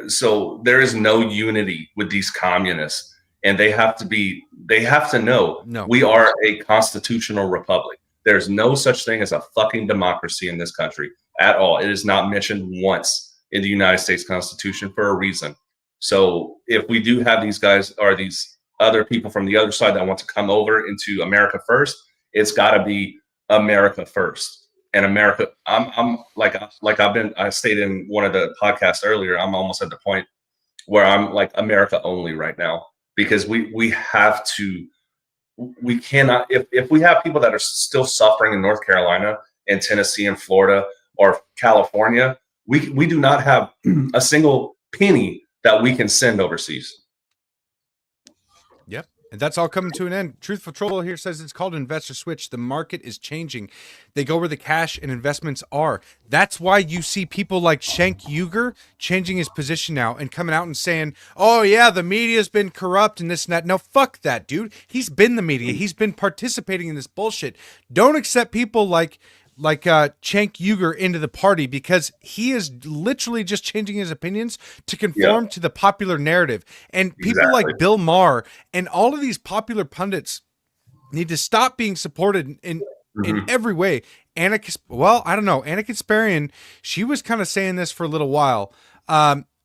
so there is no unity with these communists. And they have to know we are a constitutional republic. There's no such thing as a fucking democracy in this country at all. It is not mentioned once in the United States Constitution for a reason. So if we do have these guys or these other people from the other side that want to come over into America first, it's got to be America first. And America, I'm I stated in one of the podcasts earlier, I'm almost at the point where I'm like America only right now, because we have to, we cannot, if we have people that are still suffering in North Carolina and Tennessee and Florida or California, we do not have a single penny that we can send overseas. Yep. And that's all coming to an end. Truthful Troll here says it's called Investor Switch. The market is changing. They go where the cash and investments are. That's why you see people like Cenk Uygur changing his position now and coming out and saying, oh, yeah, the media's been corrupt and this and that. No, fuck that, dude. He's been the media. He's been participating in this bullshit. Don't accept people like Cenk Uygur into the party, because he is literally just changing his opinions to conform to the popular narrative. And people like Bill Maher and all of these popular pundits need to stop being supported in every way. Anna Kasparian, she was kind of saying this for a little while.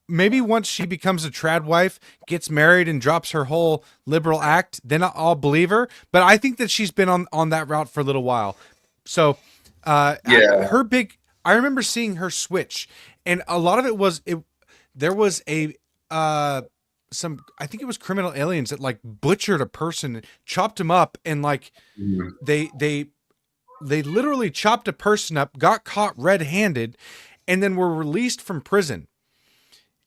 Maybe once she becomes a trad wife, gets married and drops her whole liberal act, then I'll believe her. But I think that she's been on that route for a little while. So I remember seeing her switch, and a lot of it was there was I think it was criminal aliens that like butchered a person, chopped him up, and like they literally chopped a person up, got caught red-handed, and then were released from prison.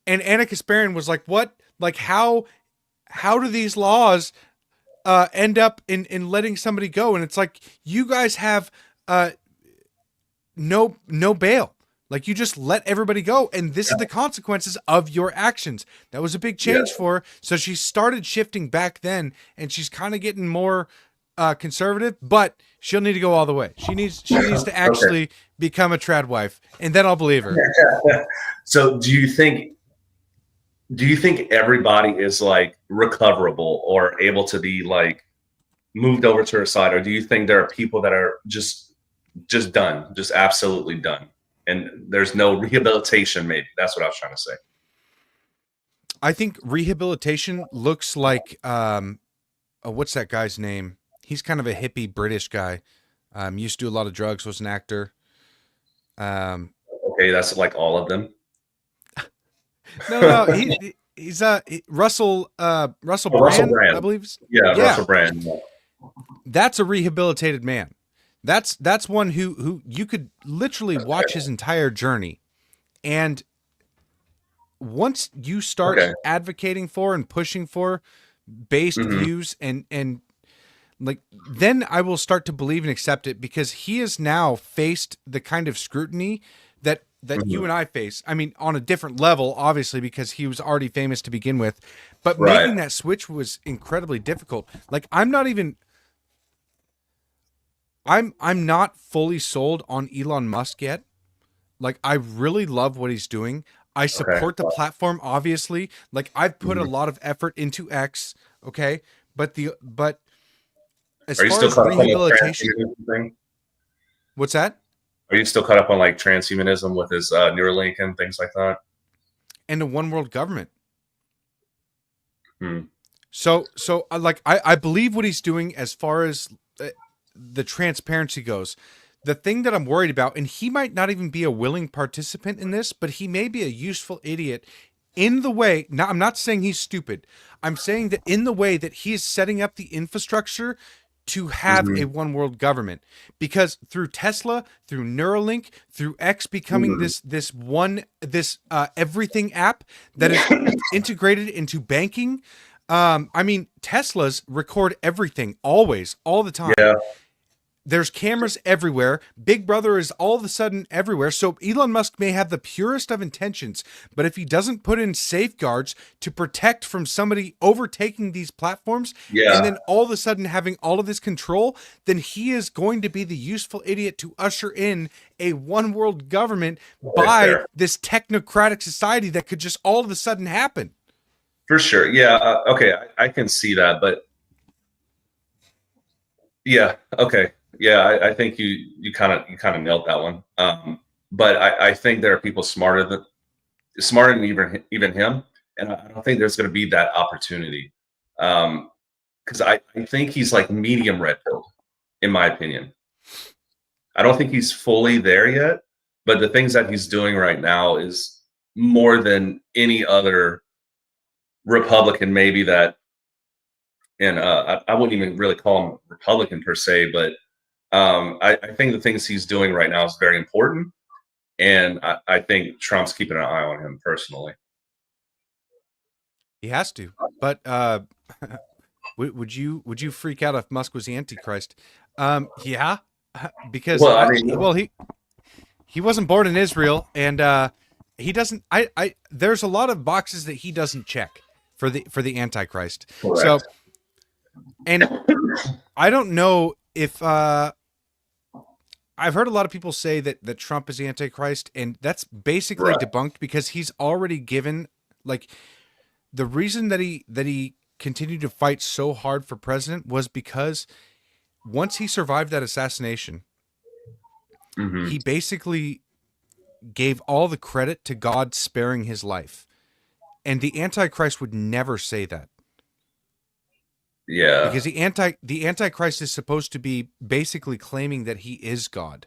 And Anna Kasparian was like, what? Like how do these laws end up in letting somebody go? And it's like, you guys have no bail. Like, you just let everybody go, and this is the consequences of your actions. That was a big change for her. So she started shifting back then, and she's kind of getting more conservative, but she'll need to go all the way. She needs to actually become a trad wife, and then I'll believe her. So do you think everybody is like recoverable or able to be like moved over to her side, or do you think there are people that are just done, just absolutely done, and there's no rehabilitation? Maybe that's what I was trying to say. I think rehabilitation looks like what's that guy's name? He's kind of a hippie British guy. Used to do a lot of drugs, was an actor. Okay, that's like all of them. No, he's Russell Brand, Russell Brand, I believe. Yeah, Russell Brand. Yeah. That's a rehabilitated man. That's one who you could literally watch his entire journey, and once you start advocating for and pushing for based views and like, then I will start to believe and accept it, because he has now faced the kind of scrutiny that you and I face. I mean, on a different level, obviously, because he was already famous to begin with, but making that switch was incredibly difficult. Like, I'm not fully sold on Elon Musk yet. Like, I really love what he's doing. I support the platform, obviously. Like, I've put a lot of effort into X, okay? But as far as rehabilitation, what's that? Are you still caught up on like transhumanism with his Neuralink and things like that? And a one world government. So like, I believe what he's doing as far as the transparency goes. The thing that I'm worried about, and he might not even be a willing participant in this, but he may be a useful idiot in the way. Now, I'm not saying he's stupid. I'm saying that in the way that he is setting up the infrastructure to have a one world government, because through Tesla, through Neuralink, through X becoming this everything app that is integrated into banking. I mean, Teslas record everything always, all the time. Yeah. There's cameras everywhere. Big Brother is all of a sudden everywhere. So Elon Musk may have the purest of intentions, but if he doesn't put in safeguards to protect from somebody overtaking these platforms, and then all of a sudden having all of this control, then he is going to be the useful idiot to usher in a one world government by this technocratic society that could just all of a sudden happen. For sure. Yeah. Okay. I can see that, but yeah. Okay. Yeah, I think you kind of nailed that one. But I think there are people smarter than even him and I don't think there's going to be that opportunity. Because I think he's like medium red pilled, in my opinion. I don't think he's fully there yet, but the things that he's doing right now is more than any other Republican, maybe that, and I wouldn't even really call him Republican per se, but I think the things he's doing right now is very important, and I think Trump's keeping an eye on him personally. He has to. But would you freak out if Musk was the Antichrist? Yeah, because Well, I mean, he wasn't born in Israel, and he doesn't. There's a lot of boxes that he doesn't check for the Antichrist. correct. So, and I don't know if I've heard a lot of people say that Trump is the Antichrist, and that's basically Right. debunked because he's already given, like, the reason that he continued to fight so hard for president was because once he survived that assassination, Mhm. he basically gave all the credit to God sparing his life. And the Antichrist would never say that. Yeah. Because the Antichrist is supposed to be basically claiming that he is God.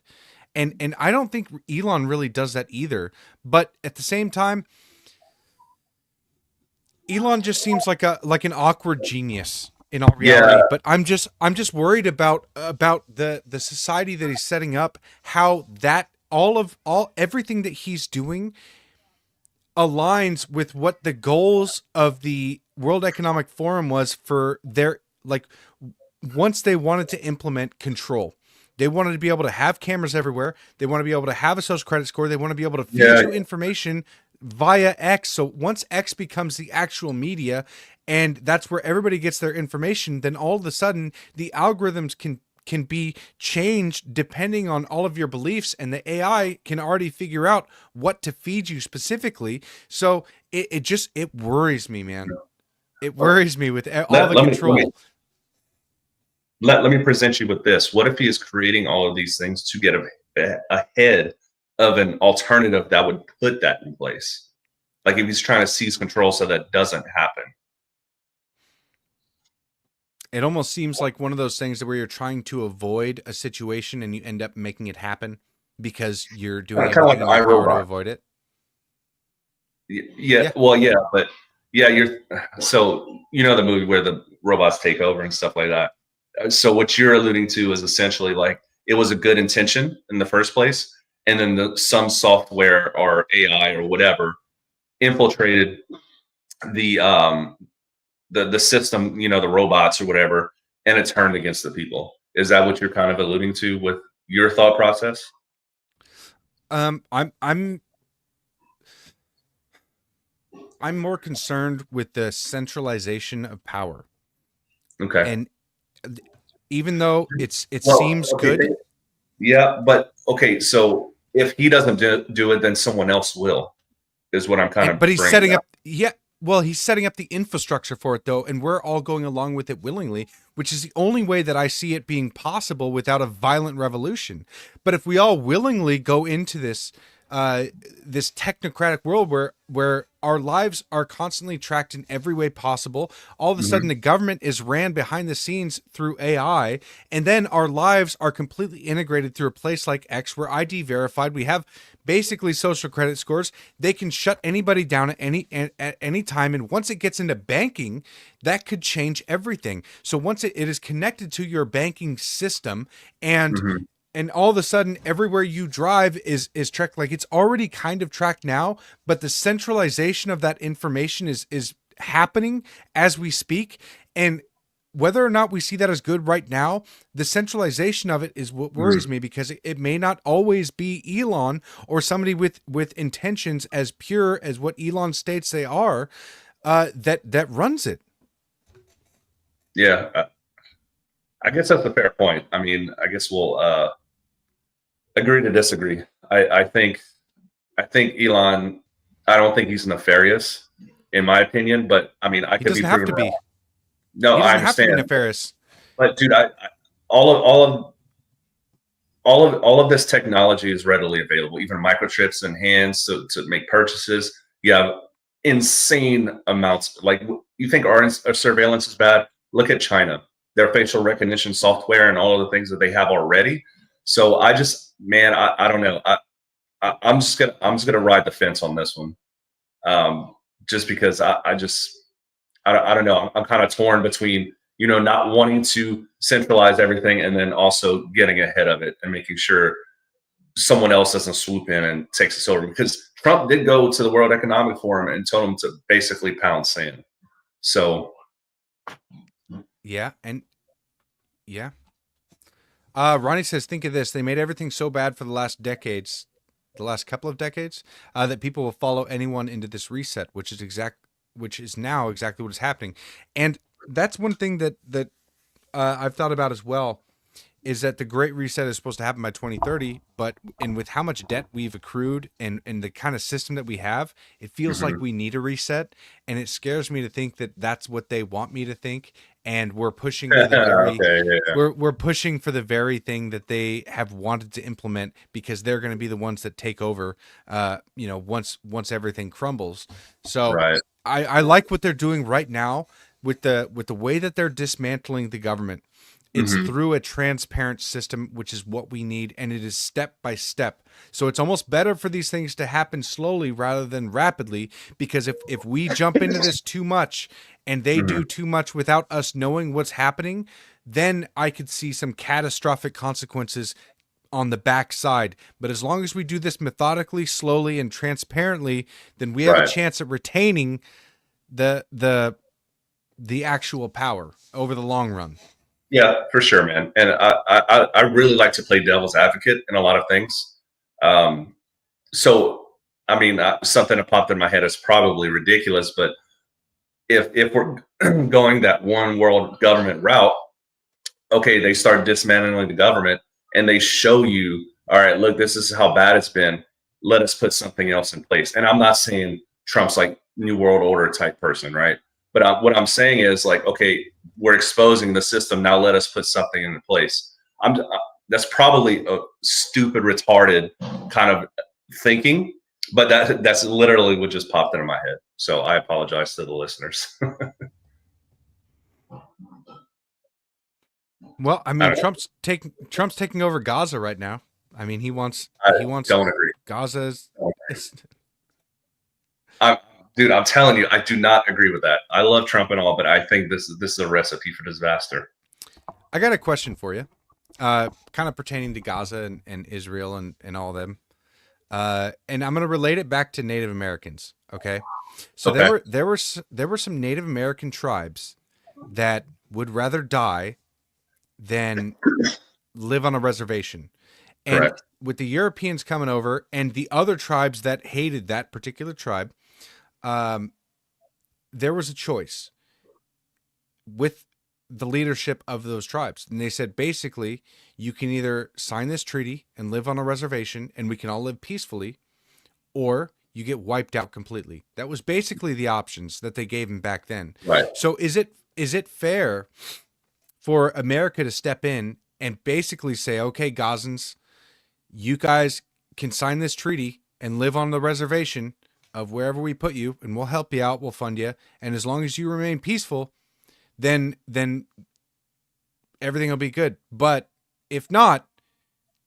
And I don't think Elon really does that either. But at the same time, Elon just seems like an awkward genius in all reality. Yeah. But I'm just worried about the society that he's setting up, how that everything that he's doing aligns with what the goals of the World Economic Forum was for their, like, once they wanted to implement control. They wanted to be able to have cameras everywhere. They want to be able to have a social credit score. They want to be able to feed Yeah. you information via X. So once X becomes the actual media, and that's where everybody gets their information, then all of a sudden the algorithms can be changed depending on all of your beliefs, and the AI can already figure out what to feed you specifically. So it worries me, man. It worries me with all the control. Let me present you with this. What if he is creating all of these things to get ahead of an alternative that would put that in place? Like if he's trying to seize control so that doesn't happen. It almost seems like one of those things where you're trying to avoid a situation and you end up making it happen because you're doing Kinda like everything in your power to iRobot. avoid it. Yeah. Well, yeah, but yeah, so you know the movie where the robots take over and stuff like that. So what you're alluding to is essentially like it was a good intention in the first place, and then some software or AI or whatever infiltrated the system, the robots or whatever, and it turned against the people. Is that what you're kind of alluding to with your thought process? I'm more concerned with the centralization of power. Okay. And even though it Well, seems okay, good, yeah, but okay, so if he doesn't do it, then someone else will, is what I'm kind of but he's bringing setting up. up, yeah, well, he's setting up the infrastructure for it, though, and we're all going along with it willingly, which is the only way that I see it being possible without a violent revolution. But if we all willingly go into this this technocratic world where our lives are constantly tracked in every way possible, all of a sudden the government is ran behind the scenes through AI, and then our lives are completely integrated through a place like X, we're ID verified, we have basically social credit scores, they can shut anybody down at any time, and once it gets into banking, that could change everything. So once it is connected to your banking system, and all of a sudden everywhere you drive is tracked, like it's already kind of tracked now, but the centralization of that information is happening as we speak. And whether or not we see that as good right now, the centralization of it is what worries me, because it may not always be Elon or somebody with intentions as pure as what Elon states they are, that runs it. Yeah, I guess that's a fair point. I mean, I guess we'll agree to disagree. I think Elon, I don't think he's nefarious, in my opinion, but I mean, I He could be doesn't have proven to be. wrong. No, He I doesn't have to be understand. nefarious. But dude, all of this technology is readily available, even microchips in hands to make purchases. You have insane amounts. Like, you think our surveillance is bad? Look at China, their facial recognition software and all of the things that they have already. So I just, man, I don't know. I'm just gonna ride the fence on this one, just because I don't know. I'm kind of torn between, not wanting to centralize everything and then also getting ahead of it and making sure someone else doesn't swoop in and takes us over. Because Trump did go to the World Economic Forum and told them to basically pound sand. So, Yeah, and yeah. Ronnie says, think of this. They made everything so bad for the last couple of decades, that people will follow anyone into this reset, which is now exactly what is happening. And that's one thing that I've thought about as well, is that the Great Reset is supposed to happen by 2030, and with how much debt we've accrued and the kind of system that we have, it feels like we need a reset, and it scares me to think that that's what they want me to think, and we're pushing for the very we're pushing for the very thing that they have wanted to implement, because they're going to be the ones that take over, once everything crumbles. So right. I like what they're doing right now with the way that they're dismantling the government. It's through a transparent system, which is what we need, and it is step by step. So it's almost better for these things to happen slowly rather than rapidly, because if we jump into this too much and they do too much without us knowing what's happening, then I could see some catastrophic consequences on the backside. But as long as we do this methodically, slowly, and transparently, then we have a chance at retaining the actual power over the long run. Yeah, for sure, man. And I really like to play devil's advocate in a lot of things. So, I mean, something that popped in my head is probably ridiculous, but if we're going that one world government route, okay, they start dismantling the government and they show you, all right, look, this is how bad it's been. Let us put something else in place. And I'm not saying Trump's like New World Order type person, right? But what I'm saying is, like, okay, we're exposing the system. Now let us put something into place. That's probably a stupid, retarded kind of thinking, but that's literally what just popped into my head. So I apologize to the listeners. Well, I mean, Trump's taking over Gaza right now. I mean, he wants don't agree. Gaza's. Dude, I'm telling you, I do not agree with that. I love Trump and all, but I think this is a recipe for disaster. I got a question for you, kind of pertaining to Gaza and Israel and all of them. And I'm going to relate it back to Native Americans. Okay. So there were some Native American tribes that would rather die than live on a reservation. And Correct. With the Europeans coming over and the other tribes that hated that particular tribe, there was a choice with the leadership of those tribes. And they said, basically, you can either sign this treaty and live on a reservation and we can all live peacefully, or you get wiped out completely. That was basically the options that they gave him back then. Right. So is it fair for America to step in and basically say, okay, Gazans, you guys can sign this treaty and live on the reservation of wherever we put you, and we'll help you out, we'll fund you, and as long as you remain peaceful, then everything will be good. But if not,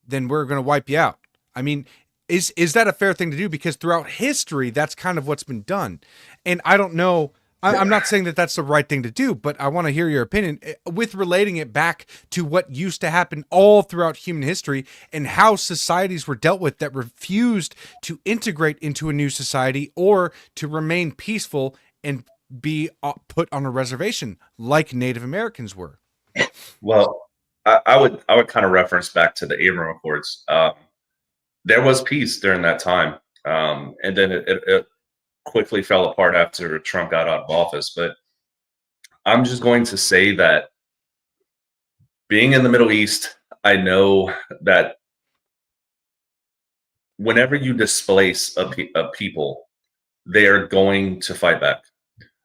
then we're going to wipe you out. I mean, is that a fair thing to do? Because throughout history, that's kind of what's been done. And I don't know, I'm not saying that that's the right thing to do, but I want to hear your opinion with relating it back to what used to happen all throughout human history and how societies were dealt with that refused to integrate into a new society or to remain peaceful and be put on a reservation like Native Americans were. Well, I would kind of reference back to the Abraham Accords. There was peace during that time, and then it quickly fell apart after Trump got out of office. But I'm just going to say that being in the Middle East, I know that whenever you displace a people, they are going to fight back.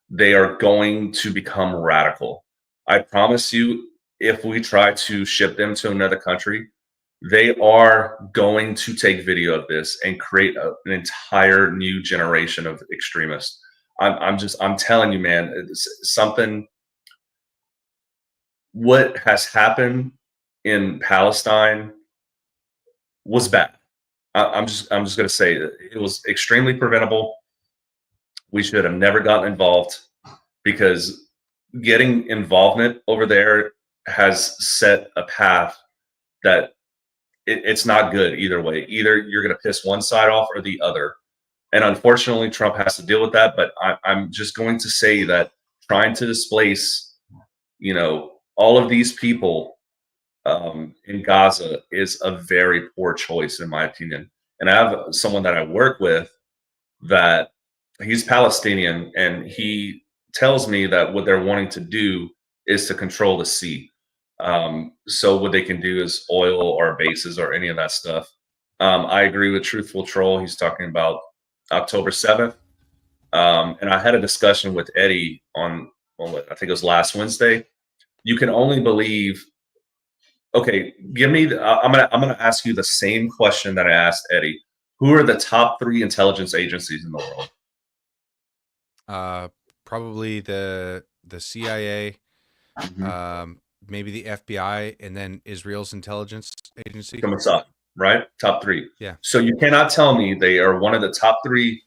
They are going to become radical. I promise you, if we try to ship them to another country, they are going to take video of this and create an entire new generation of extremists. I'm telling you, man, it's something. What has happened in Palestine was bad. I'm just going to say that it was extremely preventable. We should have never gotten involved, because getting involvement over there has set a path that it's not good either way. Either you're going to piss one side off or the other. And unfortunately, Trump has to deal with that. But I'm just going to say that trying to displace, all of these people in Gaza is a very poor choice, in my opinion. And I have someone that I work with that he's Palestinian, and he tells me that what they're wanting to do is to control the sea. So what they can do is oil or bases or any of that stuff. I agree with Truthful Troll. He's talking about October 7th. And I had a discussion with Eddie on, I think it was last Wednesday. You can only believe. Okay, give me. I'm gonna ask you the same question that I asked Eddie. Who are the top 3 intelligence agencies in the world? Probably the CIA, maybe the FBI, and then Israel's intelligence agency. Up, right? Top 3. Yeah. So you cannot tell me they are one of the top 3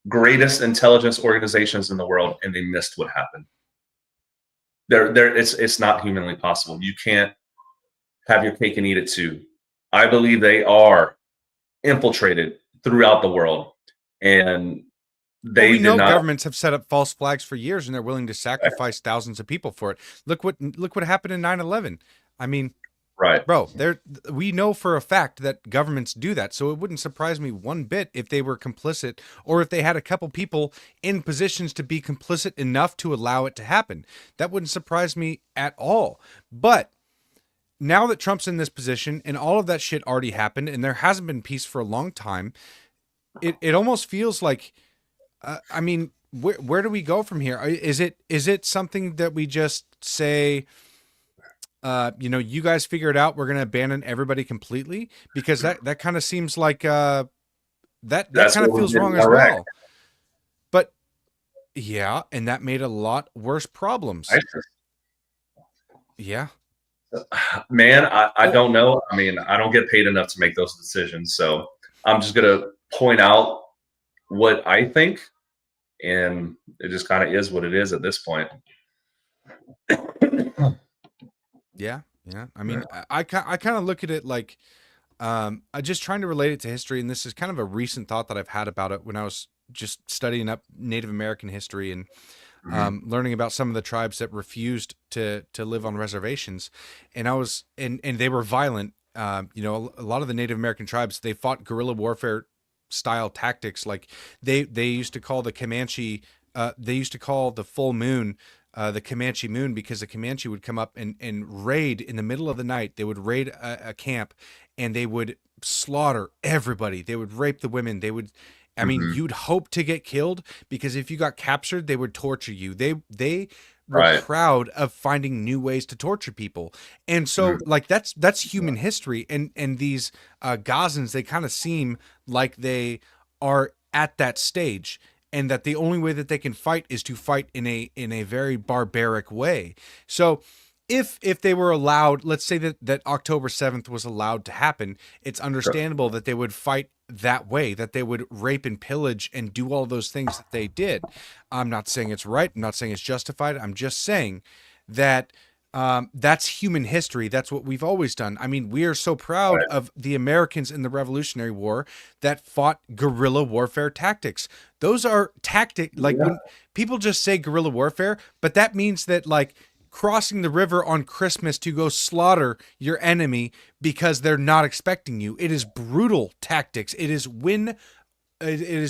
greatest intelligence organizations in the world, and they missed what happened. It's not humanly possible. You can't have your cake and eat it too. I believe they are infiltrated throughout the world, and we know governments have set up false flags for years, and they're willing to sacrifice thousands of people for it. Look what happened in 9/11. I mean, right, bro, we know for a fact that governments do that. So it wouldn't surprise me one bit if they were complicit, or if they had a couple people in positions to be complicit enough to allow it to happen. That wouldn't surprise me at all. But now that Trump's in this position and all of that shit already happened, and there hasn't been peace for a long time, it almost feels like, I mean, where do we go from here? Is it something that we just say, you guys figure it out, we're going to abandon everybody completely? Because that kind of seems like that kind of feels wrong as well. But yeah, and that made a lot worse problems. Yeah. Man, I don't know. I mean, I don't get paid enough to make those decisions. So I'm just going to point out what I think, and it just kind of is what it is at this point. Yeah. I mean, I kind of look at it like, I'm just trying to relate it to history. And this is kind of a recent thought that I've had about it when I was just studying up Native American history and learning about some of the tribes that refused to live on reservations. And and they were violent. A lot of the Native American tribes, they fought guerrilla warfare style tactics. Like they used to call the Comanche, they used to call the full moon the Comanche moon, because the Comanche would come up and raid in the middle of the night. They would raid a camp, and they would slaughter everybody. They would rape the women. They would, I mean, you'd hope to get killed, because if you got captured, they would torture you. They were proud of finding new ways to torture people. And so like that's human history. And these Gazans, they kind of seem like they are at that stage, and that the only way that they can fight is to fight in a very barbaric way. So if they were allowed, let's say that October 7th was allowed to happen, it's understandable that they would fight that way, that they would rape and pillage and do all those things that they did. I'm not saying it's right. I'm not saying it's justified. I'm just saying that that's human history. That's what we've always done. I mean, we are so proud of the Americans in the Revolutionary War that fought guerrilla warfare tactics. Those are like when people just say guerrilla warfare, but that means that like crossing the river on Christmas to go slaughter your enemy because they're not expecting you. It is brutal tactics. It is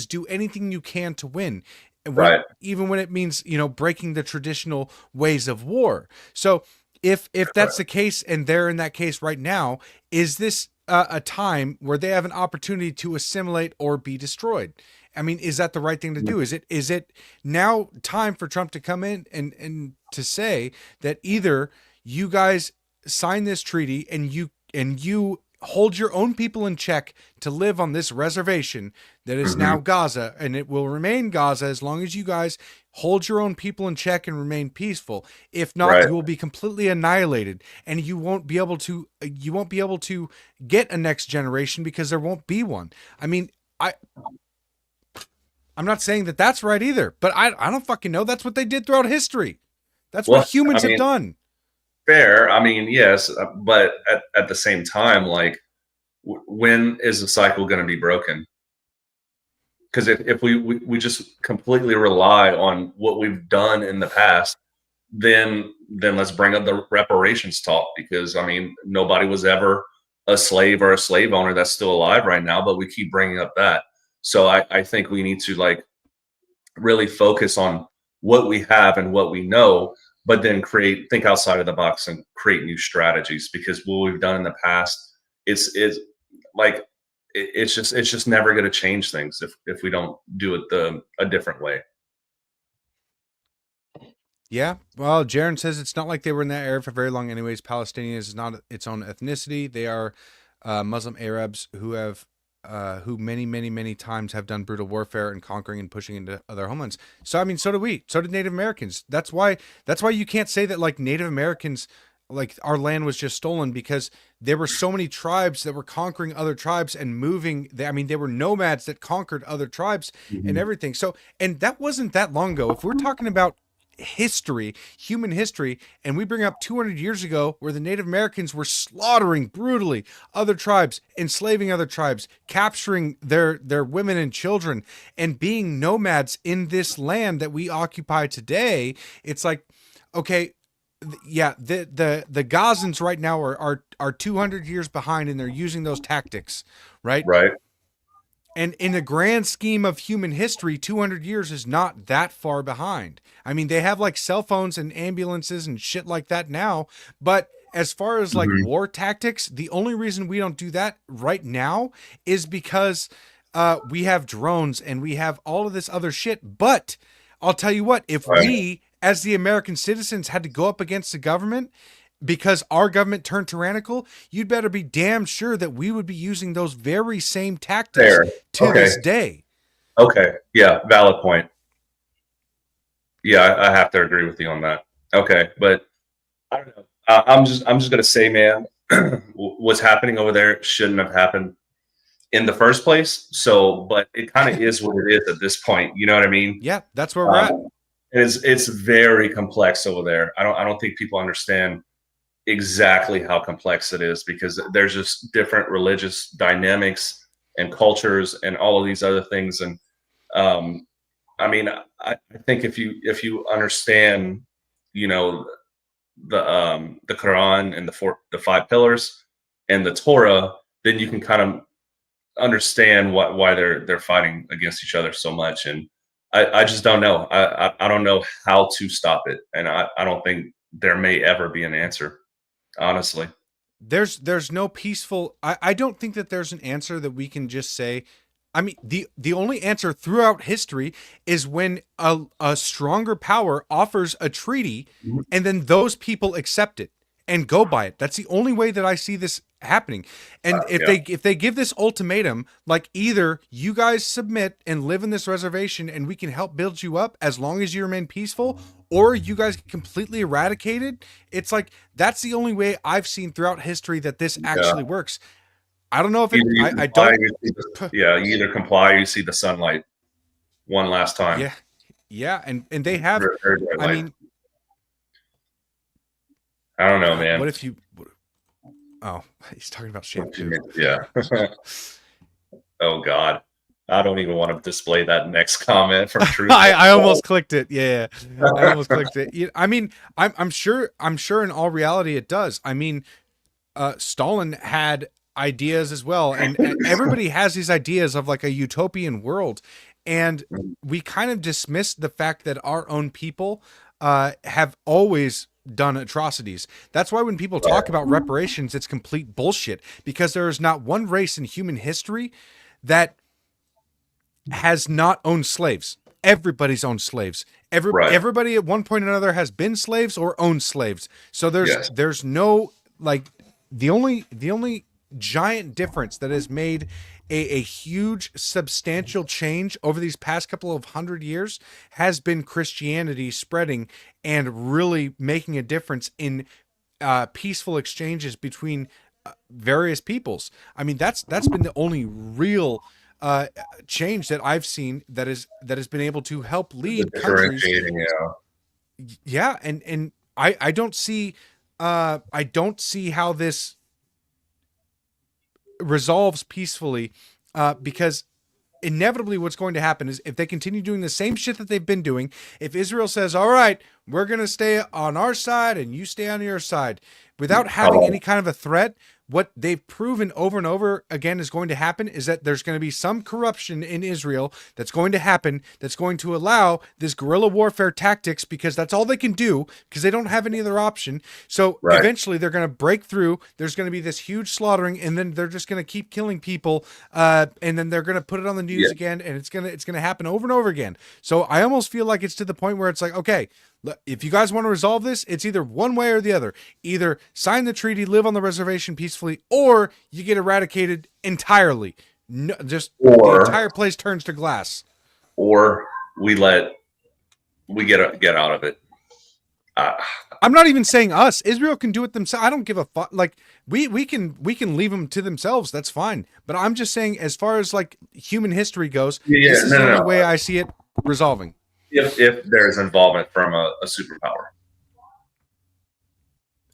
do anything you can to win. Even when it means, breaking the traditional ways of war. So if that's the case, and they're in that case right now, is this a time where they have an opportunity to assimilate or be destroyed? I mean, is that the right thing to do? Is it now time for Trump to come in and to say that either you guys sign this treaty and you hold your own people in check to live on this reservation that is now Gaza, and it will remain Gaza as long as you guys hold your own people in check and remain peaceful. If not, Right. you will be completely annihilated, and you won't be able to get a next generation because there won't be one. I mean, I'm not saying that that's right either, but I don't fucking know. That's what they did throughout history. That's Well, what humans I mean, have done. Fair. I mean, yes, but at the same time, like, when is the cycle going to be broken? Because if we just completely rely on what we've done in the past, then let's bring up the reparations talk. Because I mean, nobody was ever a slave or a slave owner that's still alive right now, but we keep bringing up that. So I think we need to, like, really focus on what we have and what we know, but then think outside of the box and create new strategies. Because what we've done in the past, it's just never going to change things if we don't do it a different way. Yeah. Well, Jaron says it's not like they were in that area for very long anyways. Palestinians is not its own ethnicity. They are Muslim Arabs who many times have done brutal warfare and conquering and pushing into other homelands. So I mean, so do we. So did Native Americans. That's why you can't say that, like, Native Americans, like, our land was just stolen, because there were so many tribes that were conquering other tribes and moving. I mean, they were nomads that conquered other tribes and everything. So, and that wasn't that long ago. If we're talking about history, human history, and we bring up 200 years ago where the Native Americans were slaughtering brutally other tribes, enslaving other tribes, capturing their women and children, and being nomads in this land that we occupy today, it's like, okay, yeah, the Gazans right now are 200 years behind, and they're using those tactics, right? Right. And in the grand scheme of human history, 200 years is not that far behind. I mean, they have, like, cell phones and ambulances and shit like that now. But as far as, like, war tactics, the only reason we don't do that right now is because we have drones and we have all of this other shit. But I'll tell you what, if we, as the American citizens, had to go up against the government because our government turned tyrannical, you'd better be damn sure that we would be using those very same tactics to this day. Okay. Yeah. Valid point. Yeah, I have to agree with you on that. Okay. But I don't know. I'm just going to say, man, what's happening over there shouldn't have happened in the first place. So, but it kind of is what it is at this point. You know what I mean? Yeah, that's where we're at. It's very complex over there. I don't think people understand exactly how complex it is, because there's just different religious dynamics and cultures and all of these other things. And I mean, I think if you understand, you know, the Quran and the 5 pillars and the Torah, then you can kind of understand why they're fighting against each other so much. And I just don't know. I don't know how to stop it, and I don't think there may ever be an answer. Honestly, there's no peaceful. I don't think that there's an answer that we can just say. I mean, the only answer throughout history is when a stronger power offers a treaty, and then those people accept it and go by it. That's the only way that I see this happening. And if they give this ultimatum, like, either you guys submit and live in this reservation and we can help build you up as long as you remain peaceful, or you guys get completely eradicated, it's like, that's the only way I've seen throughout history that this actually works. I don't know if I don't. Yeah, you either comply or you see the sunlight one last time. Yeah, and they have. I mean, I don't know, man. What if you? Oh, he's talking about shampoo. Yeah. Oh God, I don't even want to display that next comment from Truth. I almost clicked it. Yeah, I almost clicked it. I mean, I'm sure in all reality it does. I mean, Stalin had ideas as well, and everybody has these ideas of, like, a utopian world, and we kind of dismiss the fact that our own people have always done atrocities. That's why when people talk about reparations, it's complete bullshit, because there is not one race in human history that has not owned slaves. Everybody's owned slaves. Everybody at one point or another has been slaves or owned slaves. So there's no, like, the only giant difference that has made a huge substantial change over these past couple of 100 years has been Christianity spreading and really making a difference in peaceful exchanges between various peoples. I mean, that's been the only real change that I've seen that has been able to help lead countries. Differentiating, Yeah, and I don't see how this resolves peacefully, because inevitably what's going to happen is if they continue doing the same shit that they've been doing, if Israel says, all right, we're going to stay on our side and you stay on your side, without having any kind of a threat, what they've proven over and over again is going to happen is that there's going to be some corruption in Israel that's going to happen, that's going to allow this guerrilla warfare tactics, because that's all they can do, because they don't have any other option. So eventually they're going to break through. There's going to be this huge slaughtering, and then they're just going to keep killing people, and then they're going to put it on the news again, and it's going to happen over and over again. So I almost feel like it's to the point where it's like, okay, if you guys want to resolve this, it's either one way or the other. Either sign the treaty, live on the reservation peacefully, or you get eradicated entirely. No, just the entire place turns to glass. Or we get out of it. I'm not even saying us. Israel can do it themselves. I don't give a fuck. Like we can leave them to themselves. That's fine. But I'm just saying, as far as like human history goes, this is the only way I see it resolving. If there's involvement from a superpower.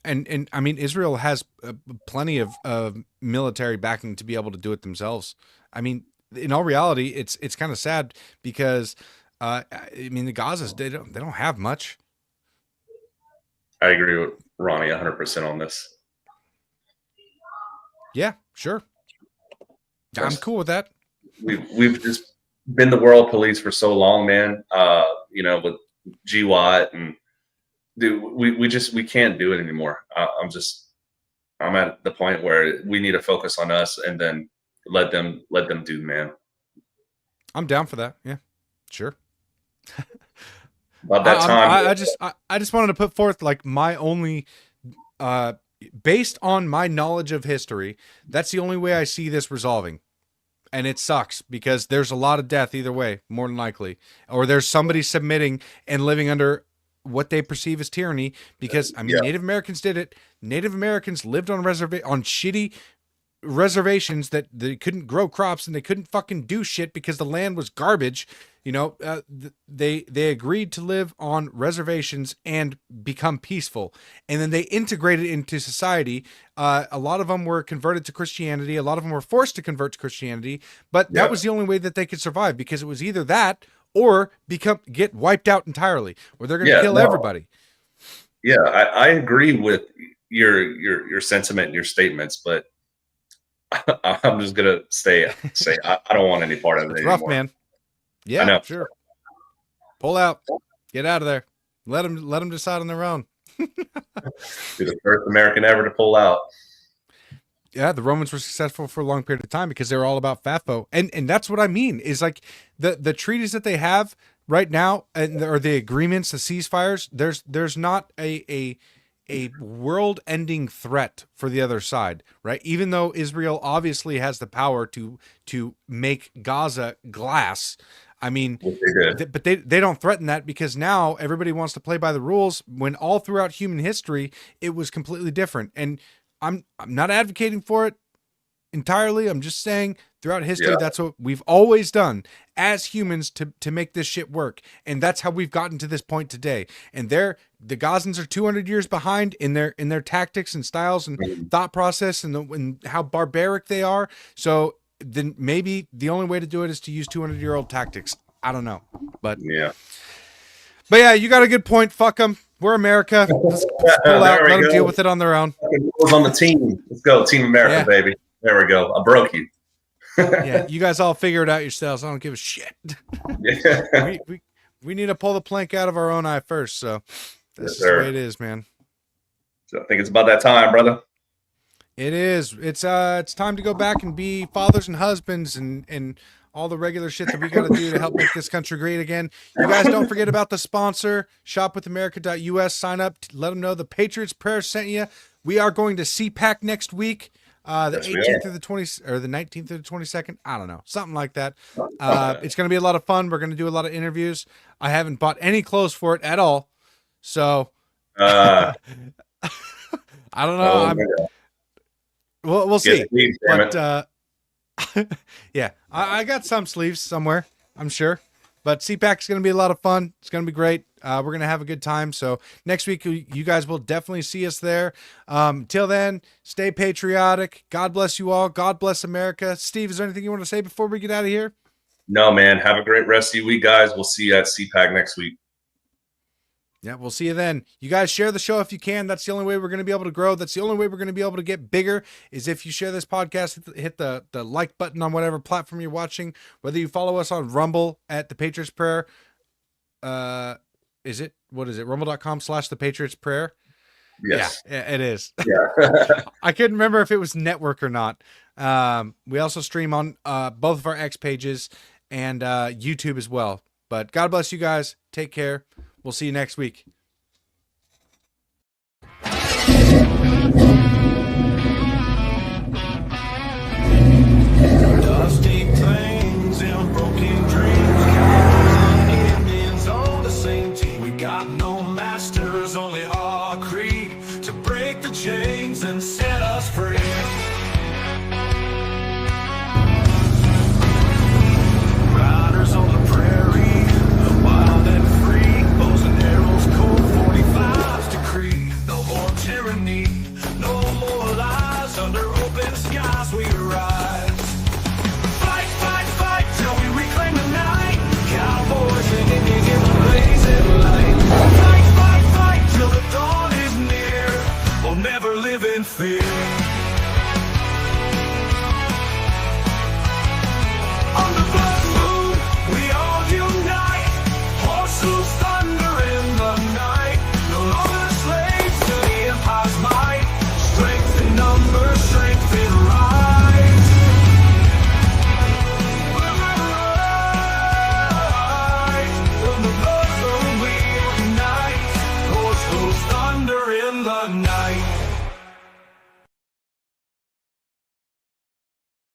And I mean, Israel has plenty of military backing to be able to do it themselves. I mean, in all reality, it's kind of sad because I mean, the Gazas, they don't have much. I agree with Ronnie 100% on this. Yeah, sure. I'm cool with that. We've just been the world police for so long, man. With GWAT, and dude, we can't do it anymore. I'm at the point where we need to focus on us and then let them do, man. I'm down for that. Yeah, sure. About that time, I just wanted to put forth like my only, based on my knowledge of history, that's the only way I see this resolving. And it sucks because there's a lot of death either way, more than likely. Or there's somebody submitting and living under what they perceive as tyranny, because I mean, Native Americans did it. Native Americans lived on shitty reservations that they couldn't grow crops and they couldn't fucking do shit because the land was garbage. They agreed to live on reservations and become peaceful, and then they integrated into society. A lot of them were converted to Christianity. A lot of them were forced to convert to Christianity, but that was the only way that they could survive, because it was either that or get wiped out entirely, or they're going to kill everybody. Yeah, I agree with your sentiment and your statements, but I'm just gonna say I don't want any part of it anymore. Rough, man. Yeah, sure. Pull out. Get out of there. Let them decide on their own. Be the first American ever to pull out. Yeah, the Romans were successful for a long period of time because they were all about FAFO, and that's what I mean is like the treaties that they have right now, or the agreements, the ceasefires. There's not a world-ending threat for the other side, right? Even though Israel obviously has the power to make Gaza glass. I mean, but they don't threaten that, because now everybody wants to play by the rules, when all throughout human history it was completely different. And I'm not advocating for it entirely. I'm just saying throughout history, that's what we've always done as humans to make this shit work. And that's how we've gotten to this point today. And the Gazans are 200 years behind in their tactics and styles and thought process and how barbaric they are. So then maybe the only way to do it is to use 200-year-old tactics. I don't know, but yeah, you got a good point. Fuck them. We're America. Let's pull out. Let them deal with it on their own. On the team. Let's go, Team America, baby. There we go. I broke you. Yeah, you guys all figure it out yourselves. I don't give a shit. we need to pull the plank out of our own eye first. So that's the way it is, man. So I think it's about that time, brother. It is. It's time to go back and be fathers and husbands and all the regular shit that we got to do to help make this country great again. You guys don't forget about the sponsor, shopwithamerica.us. Sign up. Let them know the Patriots Prayer sent you. We are going to CPAC next week. The Yes, we 18th are. through the 20th, or the 19th through the 22nd. I don't know, something like that. Okay. It's going to be a lot of fun. We're going to do a lot of interviews. I haven't bought any clothes for it at all, so Uh, I don't know. oh my God. We'll see. Get sleeves, damn But yeah, I got some sleeves somewhere, I'm sure. But CPAC is going to be a lot of fun. It's going to be great. We're going to have a good time. So next week, you guys will definitely see us there. Till then, stay patriotic. God bless you all. God bless America. Steve, is there anything you want to say before we get out of here? No, man. Have a great rest of your week, guys. We'll see you at CPAC next week. Yeah, we'll see you then. You guys share the show if you can. That's the only way we're going to be able to grow. That's the only way we're going to be able to get bigger is if you share this podcast, hit the like button on whatever platform you're watching, whether you follow us on Rumble at The Patriots Prayer. What is it? Rumble.com/The Patriots Prayer. Yes. Yeah, it is. Yeah. I couldn't remember if it was network or not. We also stream on both of our X pages and YouTube as well. But God bless you guys. Take care. We'll see you next week.